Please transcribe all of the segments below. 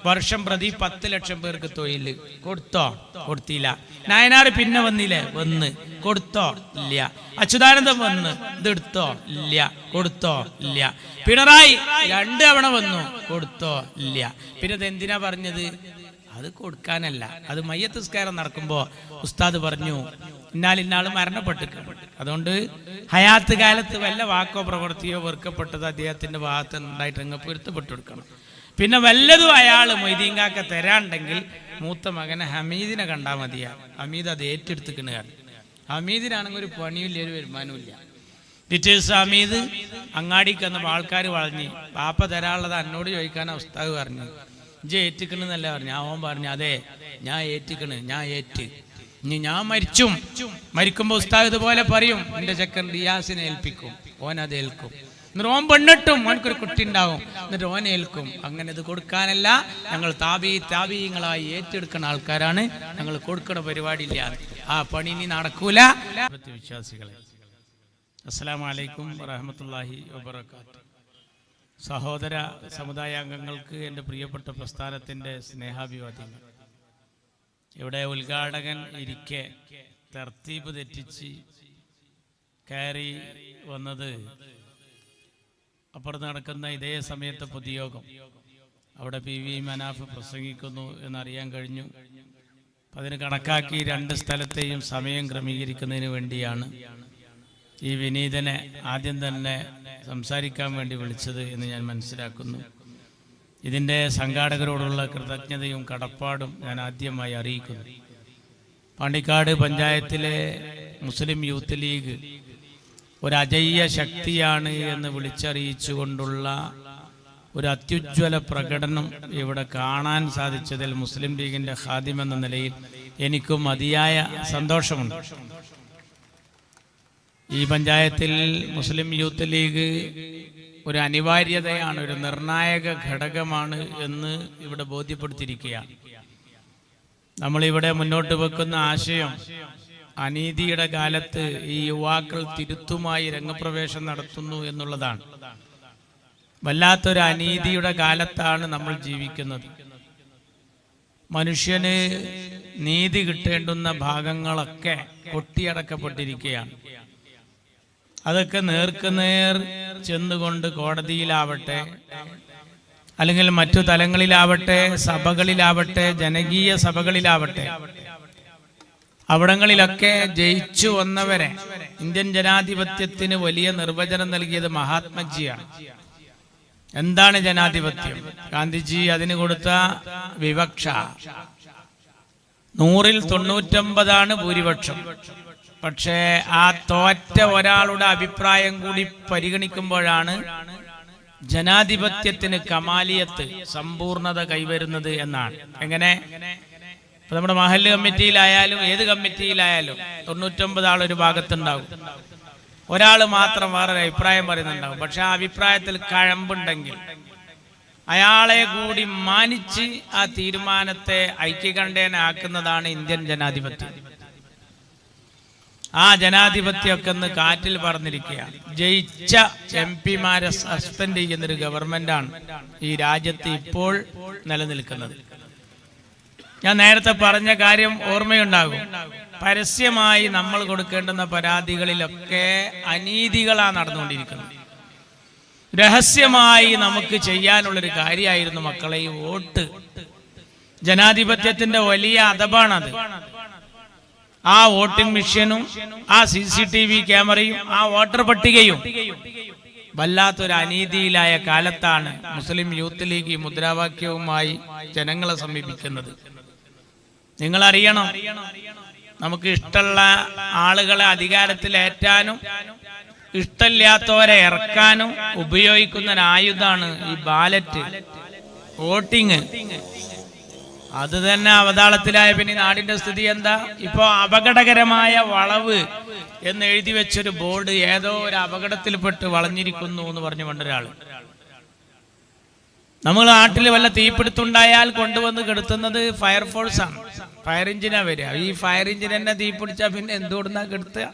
വർഷം പ്രതി 10 ലക്ഷം പേർക്ക് തൊഴിൽ കൊടുത്തോ? കൊടുത്തില്ല. നായനാർ പിന്നെ വന്നില്ലേ? വന്ന്. കൊടുത്തോ? ഇല്ല. അച്യുതാനന്ദൻ വന്ന്. ഇതെടുത്തോ? ഇല്ല. കൊടുത്തോ? ഇല്ല. പിണറായി 2 തവണ വന്നു. കൊടുത്തോ? ഇല്ല. പിന്നെ ഇതെന്തിനാ പറഞ്ഞത്? അത് കൊടുക്കാനല്ല, അത് മയ്യത്ത് നിസ്കാരം നടക്കുമ്പോൾ ഉസ്താദ് പറഞ്ഞു ഇന്നാൾ മരണപ്പെട്ടിട്ടുണ്ട്, അതുകൊണ്ട് ഹയാത്ത് കാലത്ത് വല്ല വാക്കോ പ്രവൃത്തിയോ വെറുക്കപ്പെട്ടത് അദ്ദേഹത്തിന്റെ ഭാഗത്ത് ഉണ്ടായിട്ട് അങ്ങ് പൊരുത്തപ്പെട്ടു കൊടുക്കണം. പിന്നെ വല്ലതും അയാൾ മൊയ്തീങ്കാക്ക തരാണ്ടെങ്കിൽ മൂത്ത മകനെ ഹമീദിനെ കണ്ടാൽ മതിയാ. ഹമീദ് അത് ഏറ്റെടുത്തിക്കണ. ഹമീദിനാണെങ്കിൽ ഒരു പണിയില്ല, ഒരു വരുമാനമില്ല. ടീച്ചേഴ്സ് ഹമീദ് അങ്ങാടിക്ക് വന്നപ്പോൾ ആൾക്കാർ വളഞ്ഞ് പാപ്പ തരാനുള്ളത് എന്നോട് ചോദിക്കാനാ ഉസ്താദ് പറഞ്ഞു. ഇജ്ജ് ഏറ്റിക്കണെന്നല്ല പറഞ്ഞു. അവൻ പറഞ്ഞു അതെ ഞാൻ ഏറ്റിക്കണ്, ഞാൻ ഏറ്റ്. ഇനി ഞാൻ മരിക്കുമ്പോ ഉസ്താദ് ഇതുപോലെ പറയും എന്റെ ചെക്കൻ റിയാസിനെ ഏൽപ്പിക്കും, ഓൻ അത് ഏൽക്കും. എന്നിട്ട് ഓൻ പെണ്ണിട്ടും ഓനക്കൊരു കുട്ടി ഉണ്ടാവും, എന്നിട്ട് ഓൻ ഏൽക്കും. അങ്ങനെ ഇത് കൊടുക്കാനല്ല, ഞങ്ങൾ താബീങ്ങളായി ഏറ്റെടുക്കുന്ന ആൾക്കാരാണ്, ഞങ്ങൾ കൊടുക്കണ പരിപാടിയില്ല. ആ പണി ഇനി നടക്കൂല. വിശ്വാസികളെ, അസ്സലാമു അലൈക്കും വറഹ്മത്തുള്ളാഹി വബറകാതുഹു. സഹോദര സമുദായാംഗങ്ങൾക്ക് എൻ്റെ പ്രിയപ്പെട്ട പ്രസ്ഥാനത്തിൻ്റെ സ്നേഹാഭിവാദ്യങ്ങൾ. ഇവിടെ ഉദ്ഘാടകൻ ഇരിക്കെ തർത്തീബ് തെറ്റിച്ച് കയറി വന്നത് അപ്പുറത്ത് നടക്കുന്ന ഇതേ സമയത്തെ പൊതുയോഗം, അവിടെ PV മനാഫ് പ്രസംഗിക്കുന്നു എന്നറിയാൻ കഴിഞ്ഞു. അപ്പം അതിന് കണക്കാക്കി 2 സ്ഥലത്തെയും സമയം ക്രമീകരിക്കുന്നതിന് വേണ്ടിയാണ് ഈ വിനീതനെ ആദ്യം തന്നെ സംസാരിക്കാൻ വേണ്ടി വിളിച്ചത് എന്ന് ഞാൻ മനസ്സിലാക്കുന്നു. ഇതിൻ്റെ സംഘാടകരോടുള്ള കൃതജ്ഞതയും കടപ്പാടും ഞാൻ ആദ്യമായി അറിയിക്കുന്നു. പാണ്ടിക്കാട് പഞ്ചായത്തിലെ മുസ്ലിം യൂത്ത് ലീഗ് ഒരു അജയ്യ ശക്തിയാണ് എന്ന് വിളിച്ചറിയിച്ചുകൊണ്ടുള്ള ഒരു അത്യുജ്വല പ്രകടനം ഇവിടെ കാണാൻ സാധിച്ചതിൽ മുസ്ലിം ലീഗിൻ്റെ ഖാദിം എന്ന നിലയിൽ എനിക്കും അതിയായ സന്തോഷമുണ്ട്. ഈ പഞ്ചായത്തിൽ മുസ്ലിം യൂത്ത് ലീഗ് ഒരു അനിവാര്യതയാണ്, ഒരു നിർണായക ഘടകമാണ് എന്ന് ഇവിടെ ബോധ്യപ്പെടുത്തിയിരിക്കുകയാണ്. നമ്മളിവിടെ മുന്നോട്ട് വെക്കുന്ന ആശയം അനീതിയുടെ കാലത്ത് ഈ യുവാക്കൾ തിരുത്തുമായി രംഗപ്രവേശം നടത്തുന്നു എന്നുള്ളതാണ്. വല്ലാത്തൊരു അനീതിയുടെ കാലത്താണ് നമ്മൾ ജീവിക്കുന്നത്. മനുഷ്യന് നീതി കിട്ടേണ്ടുന്ന ഭാഗങ്ങളൊക്കെ കൊട്ടിയടക്കപ്പെട്ടിരിക്കുകയാണ്. അതൊക്കെ നേർക്കുനേർ ചെന്നുകൊണ്ട് കോടതിയിലാവട്ടെ, അല്ലെങ്കിൽ മറ്റു തലങ്ങളിലാവട്ടെ, സഭകളിലാവട്ടെ, ജനകീയ സഭകളിലാവട്ടെ, അവിടങ്ങളിലൊക്കെ ജയിച്ചു വന്നവരെ ഇന്ത്യൻ ജനാധിപത്യത്തിന് വലിയ നിർവചനം നൽകിയത് മഹാത്മജിയാണ്. എന്താണ് ജനാധിപത്യം? ഗാന്ധിജി അതിന് കൊടുത്ത വിവക്ഷ 100-ൽ 99 ഭൂരിപക്ഷം. പക്ഷേ ആ തോറ്റ ഒരാളുടെ അഭിപ്രായം കൂടി പരിഗണിക്കുമ്പോഴാണ് ജനാധിപത്യത്തിന് കമാലിയത്ത്, സമ്പൂർണത കൈവരുന്നത് എന്നാണ്. എങ്ങനെ? ഇപ്പൊ നമ്മുടെ മഹല്ല് കമ്മിറ്റിയിലായാലും ഏത് കമ്മിറ്റിയിലായാലും 99 ആളൊരു ഭാഗത്തുണ്ടാവും, ഒരാൾ മാത്രം വേറൊരു അഭിപ്രായം പറയുന്നുണ്ടാവും. പക്ഷെ ആ അഭിപ്രായത്തിൽ കഴമ്പുണ്ടെങ്കിൽ അയാളെ കൂടി മാനിച്ച് ആ തീരുമാനത്തെ ഐക്യകണ്ഠേനാക്കുന്നതാണ് ഇന്ത്യൻ ജനാധിപത്യം. ആ ജനാധിപത്യമൊക്കെ ഒന്ന് കാറ്റിൽ പറന്നിരിക്കുകയാണ്. ജയിച്ച MP-മാരെ സസ്പെൻഡ് ചെയ്യുന്നൊരു ഗവൺമെന്റാണ് ഈ രാജ്യത്ത് ഇപ്പോൾ നിലനിൽക്കുന്നത്. ഞാൻ നേരത്തെ പറഞ്ഞ കാര്യം ഓർമ്മയുണ്ടാകും. പരസ്യമായി നമ്മൾ കൊടുക്കേണ്ടുന്ന പരാതികളിലൊക്കെ അനീതികളാണ് നടന്നുകൊണ്ടിരിക്കുന്നത്. രഹസ്യമായി നമുക്ക് ചെയ്യാനുള്ളൊരു കാര്യമായിരുന്നു മക്കളെ ഈ വോട്ട്. ജനാധിപത്യത്തിന്റെ വലിയ അദബാണത്. ആ വോട്ടിംഗ് മെഷീനും ആ CCTV ക്യാമറയും ആ വോട്ടർ പട്ടികയും വല്ലാത്തൊരു അനീതിയിലായ കാലത്താണ് മുസ്ലിം യൂത്ത് ലീഗ് ഈ മുദ്രാവാക്യവുമായി ജനങ്ങളെ സമീപിക്കുന്നത്. നിങ്ങൾ അറിയണം, നമുക്ക് ഇഷ്ടമുള്ള ആളുകളെ അധികാരത്തിലേറ്റാനും ഇഷ്ടമില്ലാത്തവരെ ഇറക്കാനും ഉപയോഗിക്കുന്ന ഒരു ആയുധമാണ് ഈ ബാലറ്റ് വോട്ടിങ്. അത് തന്നെ അവതാളത്തിലായ പിന്നെ നാടിന്റെ സ്ഥിതി എന്താ? ഇപ്പോ അപകടകരമായ വളവ് എന്ന് എഴുതി വെച്ചൊരു ബോർഡ് ഏതോ ഒരു അപകടത്തിൽപ്പെട്ട് വളഞ്ഞിരിക്കുന്നു എന്ന് പറഞ്ഞു കൊണ്ടൊരാള്. നമ്മൾ നാട്ടിൽ വല്ല തീപിടുത്തുണ്ടായാൽ കൊണ്ടുവന്ന് കെടുത്തുന്നത് ഫയർഫോഴ്സ് ആണ്, ഫയർ എഞ്ചിനാ വരിക. ഈ ഫയർ എഞ്ചിൻ തന്നെ തീപിടിച്ചാ പിന്നെ എന്തുകൊണ്ടാ കെടുത്തുക?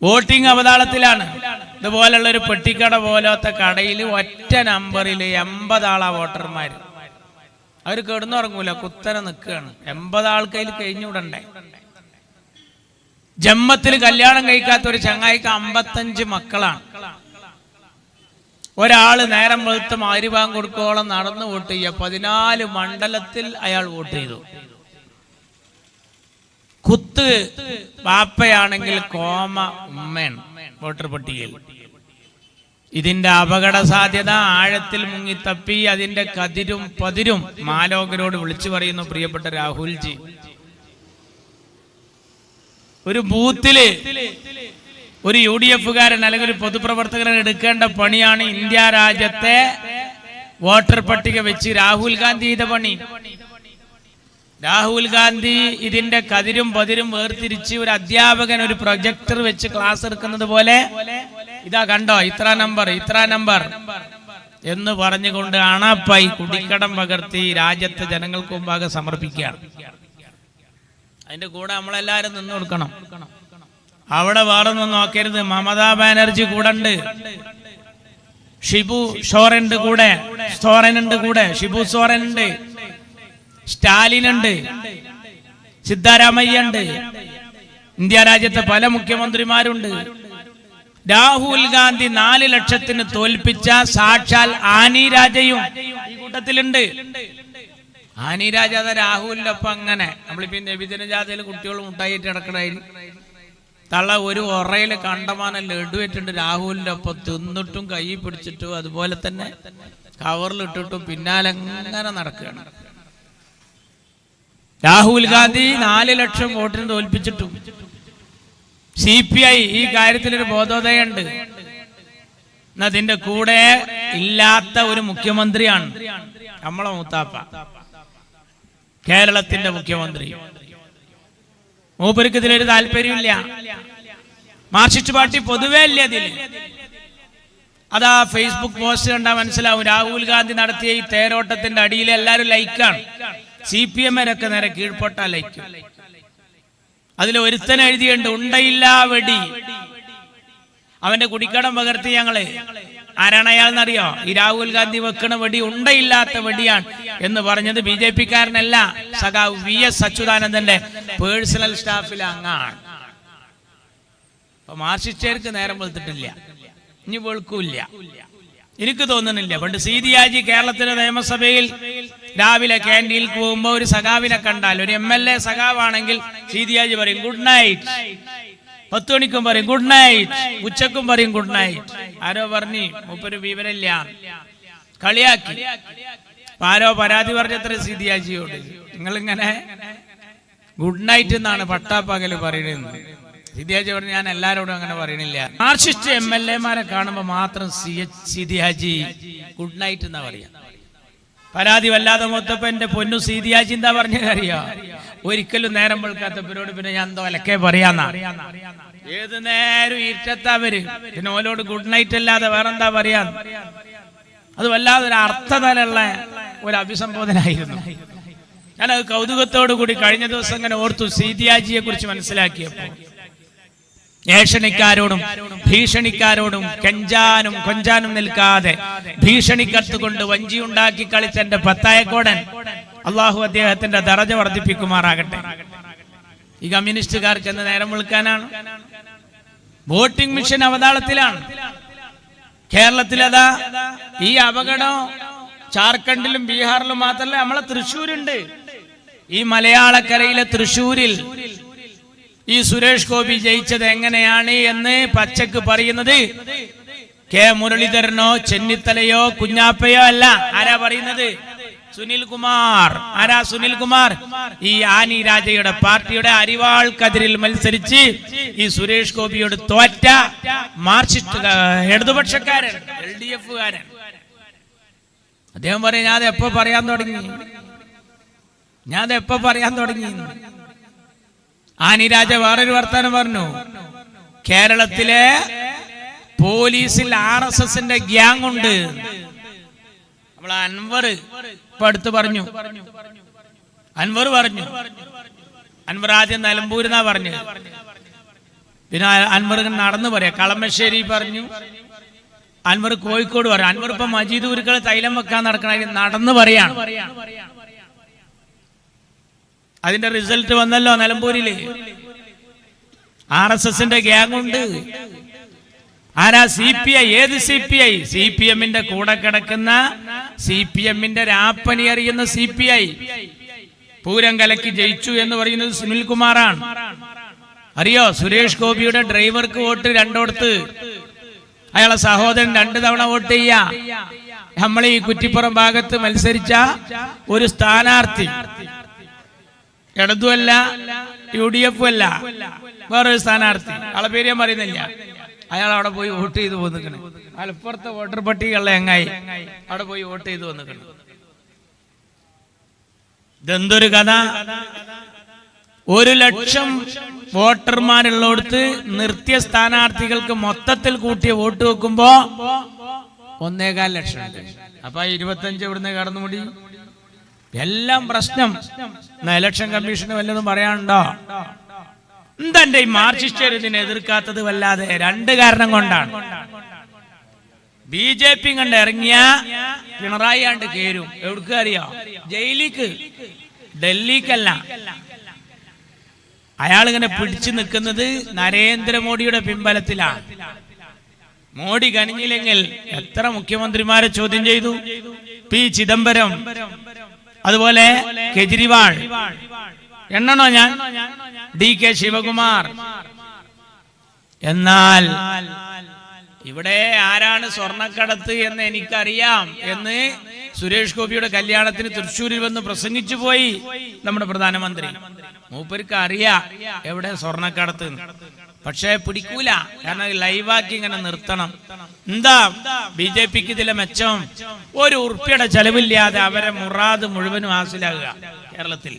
വോട്ടിംഗ് അവതാളത്തിലാണ്. ഇതുപോലുള്ള ഒരു പെട്ടിക്കട പോലത്തെ കടയിൽ ഒറ്റ നമ്പറിൽ 80 ആളാ വോട്ടർമാർ. അവർ കിടന്നുറങ്ങൂല, കുത്തനെ നിൽക്കുകയാണ്. 80 ആൾക്കതിൽ കഴിഞ്ഞുവിടണ്ടേ. ജമ്മത്തിൽ കല്യാണം കഴിക്കാത്ത ഒരു ചങ്ങായിക്ക് 55 മക്കളാണ്. ഒരാള് നേരം വെളുത്ത് മഗ്‌രിബ് കൊടുക്കോളം നടന്നു വോട്ട് ചെയ്യുക. 14 മണ്ഡലത്തിൽ അയാൾ വോട്ട് ചെയ്തു. കുത്ത് വാപ്പയാണെങ്കിൽ കോമ ഉമ്മയാണ് വോട്ടർ പട്ടികയിൽ. ഇതിന്റെ അപകട സാധ്യത ആഴത്തിൽ മുങ്ങിത്തപ്പി അതിന്റെ കതിരും പതിരും മാലോകരോട് വിളിച്ചു പറയുന്നു. പ്രിയപ്പെട്ട രാഹുൽജി, ഒരു ബൂത്തില് ഒരു UDF-കാരൻ അല്ലെങ്കിൽ ഒരു പൊതുപ്രവർത്തകൻ എടുക്കേണ്ട പണിയാണ് ഇന്ത്യ രാജ്യത്തെ വോട്ടർ പട്ടിക വെച്ച് രാഹുൽ ഗാന്ധി ചെയ്ത പണി. രാഹുൽ ഗാന്ധി ഇതിന്റെ കതിരും പതിരും വേർതിരിച്ച് ഒരു അധ്യാപകൻ ഒരു പ്രൊജക്ടർ വെച്ച് ക്ലാസ് എടുക്കുന്നത് പോലെ ഇതാ കണ്ടോ, ഇത്ര നമ്പർ എന്ന് പറഞ്ഞുകൊണ്ട് അണപ്പായി കുടിക്കടം പകർത്തി രാജ്യത്തെ ജനങ്ങൾക്ക് മുമ്പാകെ സമർപ്പിക്കുകയാണ്. അതിന്റെ കൂടെ നമ്മളെല്ലാരും നിന്ന് കൊടുക്കണം. അവിടെ വേറൊന്നും നോക്കരുത്. മമതാ ബാനർജി കൂടെ ഉണ്ട്, ഷിബു സോറനുണ്ട് കൂടെ, ഷിബു സോറൻ ഉണ്ട്, സ്റ്റാലിൻ ഉണ്ട്, സിദ്ധാരാമയ്യ ഉണ്ട്, ഇന്ത്യ രാജ്യത്തെ പല മുഖ്യമന്ത്രിമാരുണ്ട്. രാഹുൽ ഗാന്ധി 4 ലക്ഷത്തിന് തോൽപ്പിച്ച സാക്ഷാൽ ആനി രാജയും ഈ കൂട്ടത്തിലുണ്ട്. ആനി രാജ രാഹുലിന്റെ ഒപ്പം അങ്ങനെ നമ്മളിപ്പോ നബിദിന ജാഥയിൽ കുട്ടികൾ മുട്ടായിട്ട് കിടക്കണായിരുന്നു. തള്ള ഒരു ഒറയിൽ കണ്ടമാനം ലഡു വെച്ചിട്ടുണ്ട് രാഹുലിന്റെ ഒപ്പം തിന്നിട്ടും കൈ പിടിച്ചിട്ടും അതുപോലെ തന്നെ കവറിലിട്ടിട്ടും പിന്നാലെ അങ്ങനെ നടക്കുകയാണ്. രാഹുൽ ഗാന്ധി 4 ലക്ഷം വോട്ടിന് തോൽപ്പിച്ചിട്ടും CPI ഈ കാര്യത്തിലൊരു ബോധോദയുണ്ട്. അതിന്റെ കൂടെ ഇല്ലാത്ത ഒരു മുഖ്യമന്ത്രിയാണ് നമ്മളെ മൂത്താപ്പ, കേരളത്തിന്റെ മുഖ്യമന്ത്രി. മൂപ്പർക്ക് ഇതിലൊരു താല്പര്യമില്ല. മാർക്സിസ്റ്റ് പാർട്ടി പൊതുവേ ഇല്ല അതിൽ. അതാ ഫേസ്ബുക്ക് പോസ്റ്റ് കണ്ടാൽ മനസ്സിലാവും. രാഹുൽ ഗാന്ധി നടത്തിയ ഈ തേരോട്ടത്തിന്റെ അടിയിൽ എല്ലാവരും ലൈക്കാണ്. CPM-രൊക്കെ നേരെ കീഴ്പോട്ട ലൈക്ക്. അതിൽ ഒരുത്തൻ എഴുതിയുണ്ട്, ഉണ്ടയില്ല വെടി. അവന്റെ കുടിക്കടം പകർത്തി ഞങ്ങള്. ആരാണ് അയാളെന്നറിയോ? ഈ രാഹുൽ ഗാന്ധി വെക്കണ വെടി ഉണ്ടയില്ലാത്ത വെടിയാണ് എന്ന് പറഞ്ഞത് BJP-കാരനല്ല, സഖാവ് VS അച്യുതാനന്ദന്റെ പേഴ്സണൽ സ്റ്റാഫിലെ അംഗമാണ്. അപ്പൊ മാർക്സിസ്റ്റുകാർക്ക് നേരം വെളുത്തിട്ടില്ല, ഇനി വെളുക്കൂല്ല. എനിക്ക് തോന്നുന്നില്ല. പണ്ട് സീതിയാജി കേരളത്തിലെ നിയമസഭയിൽ രാവിലെ ക്യാൻറ്റീനിൽ പോകുമ്പോ ഒരു സഖാവിനെ കണ്ടാൽ, ഒരു MLA സഖാവാണെങ്കിൽ സീതിയാജി പറയും ഗുഡ് നൈറ്റ്, 10 മണിക്കും പറയും ഗുഡ് നൈറ്റ്, ഉച്ചക്കും പറയും ഗുഡ് നൈറ്റ്. ആരോ പറഞ്ഞു മൂപ്പര് വിവരമില്ല, കളിയാക്കി. ആരോ പരാതി പറഞ്ഞത്ര സീതിയാജിയോട്, നിങ്ങളിങ്ങനെ ഗുഡ് നൈറ്റ് എന്നാണ് പട്ടാപ്പകല് പറയുന്നത്. സീതിയാജി പറഞ്ഞു ഞാൻ എല്ലാരോടും അങ്ങനെ പറയണില്ല. മാർക്സിസ്റ്റ് MLA-മാരെ കാണുമ്പോ മാത്രം സീതിയാജി ഗുഡ് നൈറ്റ് എന്നാ പറയാ. പരാതി വല്ലാതെ മൊത്തപ്പോ എന്റെ പൊന്നു സീതിയാജി എന്താ പറഞ്ഞറിയോ? ഒരിക്കലും നേരം വെളുക്കാത്തവരോട് പിന്നെ ഞാൻ എന്തോ അലക്കെ പറയാന്നാ. ഏത് നേരം ഇരുട്ടത്താവര് പിന്നെ ഓലോട് ഗുഡ് നൈറ്റ് അല്ലാതെ വേറെന്താ പറയാ? അത് വല്ലാതെ ഒരു അർത്ഥതലുള്ള ഒരു അഭിസംബോധനായിരുന്നു. ഞാനത് കൗതുകത്തോടു കൂടി കഴിഞ്ഞ ദിവസം അങ്ങനെ ഓർത്തു സീതിയാജിയെ കുറിച്ച് മനസ്സിലാക്കിയപ്പോ. ഏഷണിക്കാരോടും ഭീഷണിക്കാരോടും കെഞ്ചാനും കൊഞ്ചാനും നിൽക്കാതെ ഭീഷണിക്കത്തുകൊണ്ട് വഞ്ചിയുണ്ടാക്കി കളിച്ച എന്റെ പത്തായക്കോടൻ, അള്ളാഹു അദ്ദേഹത്തിന്റെ ദറജ വർദ്ധിപ്പിക്കുമാറാകട്ടെ. ഈ കമ്മ്യൂണിസ്റ്റുകാർക്ക് എന്ന് നേരം വിളിക്കാനാണ്. Voting machine അവതാളത്തിലാണ്. കേരളത്തിലതാ ഈ അപകടം ജാർഖണ്ഡിലും ബീഹാറിലും മാത്രമല്ല, നമ്മളെ തൃശ്ശൂരുണ്ട്. ഈ മലയാളക്കരയിലെ തൃശ്ശൂരിൽ ഈ സുരേഷ് ഗോപി ജയിച്ചത് എങ്ങനെയാണ് എന്ന് പച്ചക്ക് പറയുന്നത് കെ മുരളീധരനോ ചെന്നിത്തലയോ കുഞ്ഞാപ്പയോ അല്ല. ആരാ പറയുന്നത്? സുനിൽ കുമാർ. ആരാ സുനിൽ കുമാർ? ഈ ആനി രാജയുടെ പാർട്ടിയുടെ അരിവാൾ കതിരിൽ മത്സരിച്ച് ഈ സുരേഷ് ഗോപിയോട് തോറ്റ മാർക്സിസ്റ്റ് ഇടതുപക്ഷക്കാരൻ, LDF-കാരൻ. അദ്ദേഹം പറയും ഞാൻ എപ്പോ പറയാൻ തുടങ്ങി. ആനി രാജ വേറൊരു വർത്താനം പറഞ്ഞു. കേരളത്തിലെ പോലീസിൽ RSS-ന്റെ ഗ്യാങ് ഉണ്ട്. നമ്മളെ അൻവർ ഇപ്പൊ അടുത്ത് പറഞ്ഞു. അൻവർ ആദ്യം നിലമ്പൂരിന്നാ പറഞ്ഞു, പിന്നെ അൻവർ നടന്നു പറയാ. കളമശ്ശേരി പറഞ്ഞു, അൻവർ കോഴിക്കോട് പറഞ്ഞു. അൻവർ ഇപ്പൊ മജീദ് ഉരുക്കൾ തൈലം വെക്കാൻ നടക്കണ നടന്നു പറയാണ്. അതിന്റെ റിസൾട്ട് വന്നല്ലോ നിലമ്പൂരില്. RSSന്റെ ഗ്യാങ് ഉണ്ട്. ആരാ? CPI. ഏത് CPI? CPMന്റെ കൂടെ കിടക്കുന്ന CPMന്റെ രാപ്പനി അറിയുന്ന CPI. പൂരം കലക്കി ജയിച്ചു എന്ന് പറയുന്നത് സുനിൽകുമാറാണ്. അറിയോ? സുരേഷ് ഗോപിയുടെ ഡ്രൈവർക്ക് വോട്ട് രണ്ടോടത്ത്. അയാളെ സഹോദരൻ 2 തവണ വോട്ട് ചെയ്യാ. നമ്മൾ ഈ കുറ്റിപ്പുറം ഭാഗത്ത് മത്സരിച്ച ഒരു സ്ഥാനാർത്ഥി ഇടതുമല്ല UDF അല്ല, വേറൊരു സ്ഥാനാർത്ഥി, ആളെ പേര് ഞാൻ പറയുന്നില്ല. അയാൾ അവിടെ പോയി വോട്ട് ചെയ്ത് വന്നിക്കണ്. മലപ്പുറത്തെ വോട്ടർ പട്ടികയുള്ള എങ്ങായി അവിടെ പോയി വോട്ട് ചെയ്ത് വന്നിക്കണ്. ഇതെന്തൊരു കഥ! 1 ലക്ഷം വോട്ടർമാരുള്ളടത്ത് നിർത്തിയ സ്ഥാനാർത്ഥികൾക്ക് മൊത്തത്തിൽ കൂട്ടിയ വോട്ട് വെക്കുമ്പോ 1.25 ലക്ഷം ഉണ്ട്. അപ്പൊ 25 ഇവിടുന്ന് കടന്നുമുടി. എല്ലാം പ്രശ്നം. ഇലക്ഷൻ കമ്മീഷന് വല്ലതും പറയാനുണ്ടോ? എന്താ ഈ മാർക്സിസ്റ്റ് ഇതിനെ എതിർക്കാത്തത്? വല്ലാതെ 2 കാരണം കൊണ്ടാണ്. BJP കണ്ട് ഇറങ്ങിയ പിണറായി ആണ്ട് കേരും. എവിടേക്ക് അറിയോ? ജയിലിക്ക്. ഡൽഹിക്കല്ല. അയാളിങ്ങനെ പിടിച്ചു നിൽക്കുന്നത് നരേന്ദ്രമോദിയുടെ പിൻബലത്തിലാണ്. മോഡി കനിഞ്ഞില്ലെങ്കിൽ എത്ര മുഖ്യമന്ത്രിമാരെ ചോദ്യം ചെയ്തു? P. ചിദംബരം, അതുപോലെ കെജ്രിവാൾ, എണ്ണണോ ഞാൻ? DK ശിവകുമാർ. എന്നാൽ ഇവിടെ ആരാണ് സ്വർണ്ണക്കടത്ത് എന്ന് എനിക്കറിയാം എന്ന് സുരേഷ് ഗോപിയുടെ കല്യാണത്തിന് തൃശ്ശൂരിൽ വന്ന് പ്രസംഗിച്ചു പോയി നമ്മുടെ പ്രധാനമന്ത്രി. മൂപ്പർക്ക് അറിയാം എവിടെ സ്വർണ്ണക്കടത്ത്. പക്ഷേ പിടിക്കൂല. കാരണം ലൈവാക്കി ഇങ്ങനെ നിർത്തണം. എന്താ BJPക്ക് ഇതിലെ മെച്ചം? 1 ഉറുപ്പിയുടെ ചെലവില്ലാതെ അവരെ മുറാദ് മുഴുവനും ഹാസിലാകുക. കേരളത്തിൽ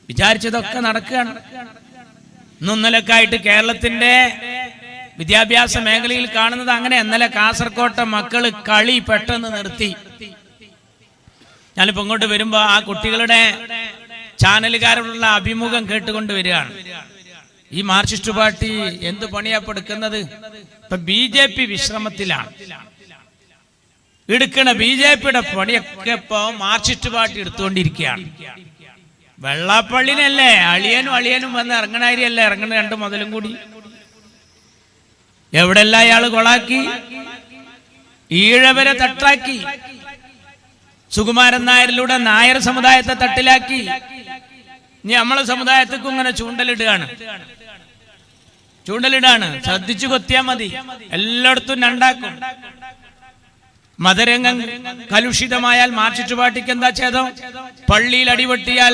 വിചാരിച്ചതൊക്കെ നടക്കുകയാണ്. ഇന്നലക്കായിട്ട് കേരളത്തിന്റെ വിദ്യാഭ്യാസ മേഖലയിൽ കാണുന്നത് അങ്ങനെ. ഇന്നലെ കാസർകോട്ടെ മക്കള് കളി പെട്ടെന്ന് നിർത്തി. ഞാനിപ്പോ ഇങ്ങോട്ട് വരുമ്പോ ആ കുട്ടികളുടെ ചാനലുകാരോടുള്ള അഭിമുഖം കേട്ടുകൊണ്ട് വരികയാണ്. ഈ മാർക്സിസ്റ്റ് പാർട്ടി എന്ത് പണിയാ എടുക്കുന്നത്? ഇപ്പൊ BJP വിശ്രമത്തിലാണ്. എടുക്കണ BJPയുടെ പണിയൊക്കെ ഇപ്പൊ മാർക്സിസ്റ്റ് പാർട്ടി എടുത്തുകൊണ്ടിരിക്കുകയാണ്. വെള്ളാപ്പള്ളിനല്ലേ അളിയനും വന്ന് ഇറങ്ങണായിരിയല്ലേ ഇറങ്ങണ 2 മുതലും കൂടി. എവിടെല്ലാം അയാള് കൊളാക്കി. ഈഴവരെ തട്ടാക്കി. സുകുമാരൻ നായരിലൂടെ നായർ സമുദായത്തെ തട്ടിലാക്കി. ഇനി നമ്മളെ സമുദായത്തിക്കും ഇങ്ങനെ ചൂണ്ടലിടുകയാണ്. ശ്രദ്ധിച്ചു കൊത്തിയാ മതി. എല്ലായിടത്തും രണ്ടാക്കും. മതരംഗം കലുഷിതമായാൽ മാർക്സിസ്റ്റ് പാർട്ടിക്ക് എന്താ ചെയ്തോ? പള്ളിയിൽ അടിപൊട്ടിയാൽ,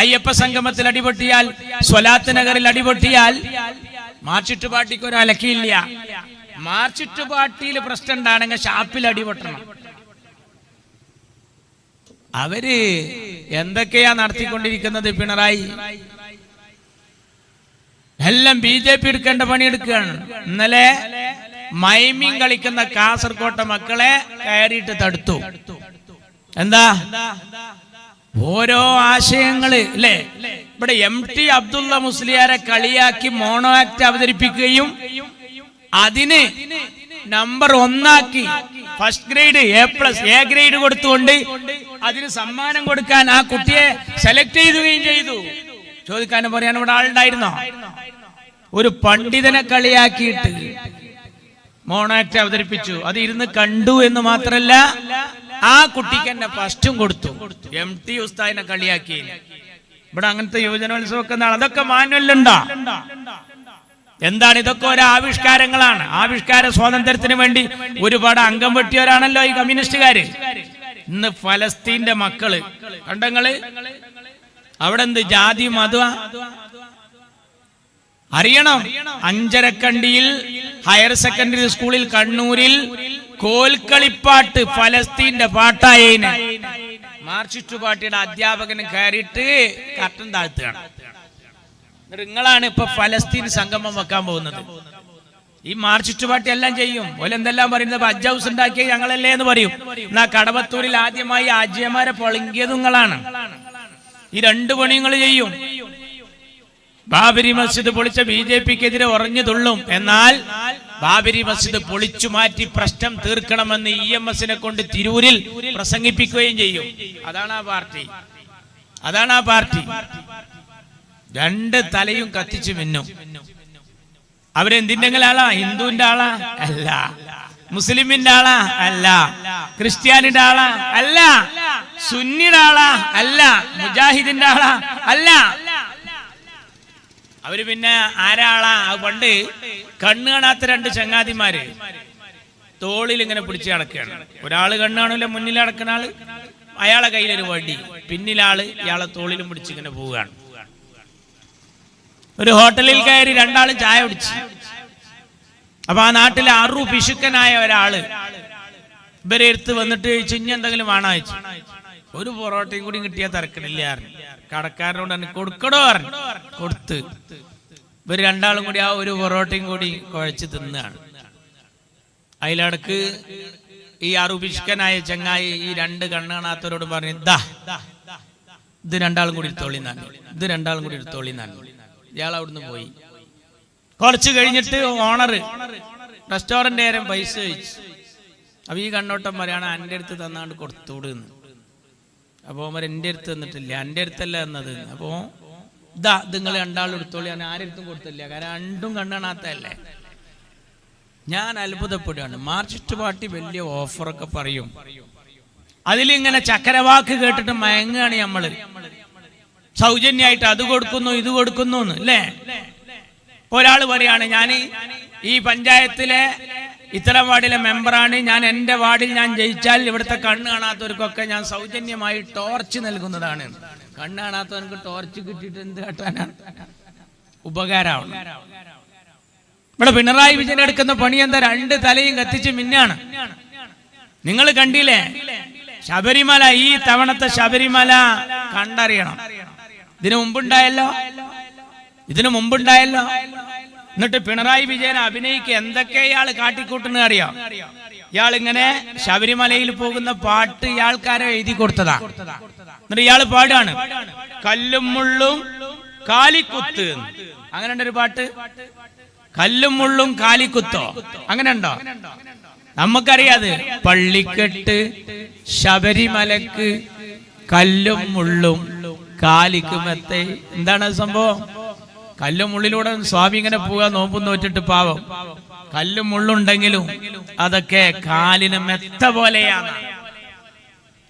അയ്യപ്പ സംഗമത്തിൽ അടിപൊട്ടിയാൽ, സ്വലാത്ത് നഗറിൽ അടിപൊട്ടിയാൽ മാർക്സിസ്റ്റ് പാർട്ടിക്ക് ഒരു അലക്കിയില്ല. മാർക്സിസ്റ്റ് പാർട്ടിയിൽ പ്രശ്നം ഉണ്ടാണെങ്കിൽ ഷാപ്പിൽ അടിപൊട്ടണം. അവര് എന്തൊക്കെയാ നടത്തിക്കൊണ്ടിരിക്കുന്നത്? പിണറായി എല്ലാം BJP എടുക്കേണ്ട പണിയെടുക്കുകയാണ്. ഇന്നലെ മൈമിങ് കളിക്കുന്ന കാസർകോട്ടെ മക്കളെ കയറിയിട്ട് തടുത്തു. എന്താ? ഓരോ ആശയങ്ങള് അല്ലേ? ഇവിടെ MT അബ്ദുള്ള മുസ്ലിയാരെ കളിയാക്കി മോണോ ആക്ട് അവതരിപ്പിക്കുകയും അതിന് നമ്പർ 1 ആക്കി ഫസ്റ്റ് ഗ്രേഡ് A ഗ്രേഡ് കൊടുത്തുകൊണ്ട് അതിന് സമ്മാനം കൊടുക്കാൻ ആ കുട്ടിയെ സെലക്ട് ചെയ്യുകയും ചെയ്തു. ചോദിക്കാനും പറയാൻ ഇവിടെ ആളുണ്ടായിരുന്നോ? ഒരു പണ്ഡിതനെ കളിയാക്കിയിട്ട് മോണോ ആക്ട് അവതരിപ്പിച്ചു. അത് ഇരുന്ന് കണ്ടു എന്ന് മാത്രല്ല, ആ കുട്ടിക്ക് എന്നെ ഫസ്റ്റും കൊടുത്തു. MT ഉസ്താദിനെ കളിയാക്കി. ഇവിടെ അങ്ങനത്തെ യുവജനോത്സവമൊക്കെ അതൊക്കെ മാനുവലുണ്ടോ? എന്താണ്? ഇതൊക്കെ ഓരോ ആവിഷ്കാരങ്ങളാണ്. ആവിഷ്കാര സ്വാതന്ത്ര്യത്തിന് വേണ്ടി ഒരുപാട് അംഗം വെട്ടിയവരാണല്ലോ ഈ കമ്മ്യൂണിസ്റ്റുകാര്. ഇന്ന് ഫലസ്തീന്റെ മക്കള് കണ്ടങ്ങള് അവിടെ എന്ത് ജാതി മത അറിയണം. അഞ്ചരക്കണ്ടിയിൽ ഹയർ സെക്കൻഡറി സ്കൂളിൽ കണ്ണൂരിൽ കോൽക്കളിപ്പാട്ട് ഫലസ്തീന്റെ പാട്ടായതിന് മാർക്സിസ്റ്റ് പാർട്ടിയുടെ അധ്യാപകന് കയറിയിട്ട് കർട്ടൻ താഴ്ത്തുകയാണ്. നിങ്ങളാണ് ഇപ്പൊ ഫലസ്തീൻ സംഗമം വെക്കാൻ പോകുന്നത്. ഈ മാർക്സിസ്റ്റ് പാർട്ടി എല്ലാം ചെയ്യും. ഓലെന്തെല്ലാം പറയുന്നത്? ഹജ്ജ് ഹൗസ് ഉണ്ടാക്കിയ ഞങ്ങളല്ലേ എന്ന് പറയും. എന്നാ കടവത്തൂരിൽ ആദ്യമായി ആജിയമാരെ പൊളങ്ങിയത് നിങ്ങളാണ്. ഈ 2 പണികൾ ചെയ്യും. ബാബരി മസ്ജിദ് പൊളിച്ച BJPക്കെതിരെ ഉറഞ്ഞു തുള്ളും. എന്നാൽ ബാബരി മസ്ജിദ് പൊളിച്ചു മാറ്റി പ്രശ്നം തീർക്കണമെന്ന് EMS കൊണ്ട് തിരൂരിൽ പ്രസംഗിപ്പിക്കുകയും ചെയ്യും. അതാണ് ആ പാർട്ടി. അതാണ് ആ പാർട്ടി. രണ്ട് തലയും കത്തിച്ചു മിന്നും. അവരെന്തിന്റെ ആളാ? ഹിന്ദുവിന്റെ ആളാ? അല്ല. മുസ്ലിമിന്റെ ആളാ? അല്ല. ക്രിസ്ത്യാനിയുടെ ആളാ? അല്ല. സുന്നിയുടെ ആളാ? അല്ല. മുജാഹിദിന്റെ ആളാ? അല്ല. അവര് പിന്നെ ആരാളാ? പണ്ട് കണ്ണ് കാണാത്ത രണ്ട് ചങ്ങാതിമാര് തോളിൽ ഇങ്ങനെ പിടിച്ച് നടക്കുകയാണ്. ഒരാള് കണ്ണ് കാണൂല, മുന്നിൽ നടക്കുന്ന ആള്, അയാളെ കയ്യിലൊരു വടി, പിന്നിലാള് ഇയാളെ തോളിലും പിടിച്ച് ഇങ്ങനെ പോവുകയാണ്. ഒരു ഹോട്ടലിൽ കയറി രണ്ടാളും ചായ കുടിച്ചു. അപ്പൊ ആ നാട്ടിലെ അറു പിശുക്കനായ ഒരാള് ഇവരെ എടുത്ത് വന്നിട്ട് ചോദിച്ചു, ഇനി എന്തെങ്കിലും വേണോ ചോദിച്ചു. ഒരു പൊറോട്ടയും കൂടി കിട്ടിയാൽ തിരക്കണില്ല. കടക്കാരനോട് തന്നെ കൊടുക്കടോ പറഞ്ഞു. കൊടുത്ത് ഇവര് രണ്ടാളും കൂടി ആ ഒരു പൊറോട്ടയും കൂടി കുഴച്ച് തിന്നാണ്. അതിലടക്ക് ഈ അറുപിഷ്കനായ ചങ്ങായി ഈ രണ്ട് കണ്ണ് കാണാത്തവരോട് പറഞ്ഞു, ഇത് രണ്ടാളും കൂടി എടുത്തോളിന്നാണ്, ഇത് രണ്ടാളും കൂടി എടുത്തോളിന്നാണ്. ഇയാൾ അവിടുന്ന് പോയി. കുറച്ച് കഴിഞ്ഞിട്ട് ഓണർ റെസ്റ്റോറന്റ് നേരം പൈസ ചോദിച്ചു. അപ്പൊ ഈ കണ്ണോട്ടം പറയാണ്, എൻ്റെ അടുത്ത് തന്നാണ്ട് കൊടുത്തുവിടുന്ന്. അപ്പൊ അവർ എൻ്റെ അടുത്ത് തന്നിട്ടില്ല, എൻ്റെ അടുത്തല്ല എന്നത്. അപ്പോ ഇതാ നിങ്ങൾ രണ്ടാളും എടുത്തോളി, ഞാൻ ആരെടുത്തും കൊടുത്തില്ല, കാരണം രണ്ടും കണ്ണ് കാണാത്തല്ലേ. ഞാൻ അത്ഭുതപ്പെടുകയാണ്. മാർക്സിസ്റ്റ് പാർട്ടി വലിയ ഓഫറൊക്കെ പറയും, അതിലിങ്ങനെ ചക്കരവാക്ക് കേട്ടിട്ട് മയങ്ങുകയാണ് നമ്മള്. സൗജന്യമായിട്ട് അത് കൊടുക്കുന്നു ഇത് കൊടുക്കുന്നു അല്ലേ. ഒരാള് പറയാണ്, ഞാൻ ഈ പഞ്ചായത്തിലെ ഇത്തരം വാർഡിലെ മെമ്പറാണ്, ഞാൻ എൻ്റെ വാർഡിൽ ഞാൻ ജയിച്ചാൽ ഇവിടുത്തെ കണ്ണ് കാണാത്തവർക്കൊക്കെ ഞാൻ സൗജന്യമായി ടോർച്ച് നൽകുന്നതാണ്. കണ്ണ് കാണാത്തവർക്ക് ടോർച്ച് കിട്ടിയിട്ട് എന്ത് കാട്ടാനാണ്? ഉപകാരമാണ്. ഇവിടെ പിണറായി വിജയൻ എടുക്കുന്ന പണി എന്താ? രണ്ട് തലയും കത്തിച്ച് മിന്നാണ്. നിങ്ങൾ കണ്ടില്ലേ ശബരിമല? ഈ തവണത്തെ ശബരിമല കണ്ടറിയണം. ഇതിനു മുമ്പുണ്ടായല്ലോ. എന്നിട്ട് പിണറായി വിജയൻ അഭിനയിക്ക് എന്തൊക്കെ ഇയാൾ കാട്ടിക്കൂട്ടുന്ന അറിയാം. ഇയാൾ ഇങ്ങനെ ശബരിമലയിൽ പോകുന്ന പാട്ട് ഇയാൾക്കാരെ എഴുതി കൊടുത്തതാ. എന്നിട്ട് ഇയാൾ പാടാണ്, കല്ലും മുള്ളും കാലിക്കുത്ത്. അങ്ങനെ ഉണ്ടൊരു പാട്ട്, കല്ലും മുള്ളും കാലിക്കുത്തോ, അങ്ങനെ ഉണ്ടോ? നമുക്കറിയാത്. പള്ളിക്കെട്ട് ശബരിമലക്ക് കല്ലും മുള്ളും കാലിക്കുമെത്തെ. എന്താണ് സംഭവം? കല്ലും മുള്ളിലൂടെ സ്വാമി ഇങ്ങനെ പോവുക, നോമ്പും നോറ്റിട്ട് പാവം. കല്ലും മുള്ളുണ്ടെങ്കിലും അതൊക്കെ കാലിന് മെത്ത പോലെയാണ്.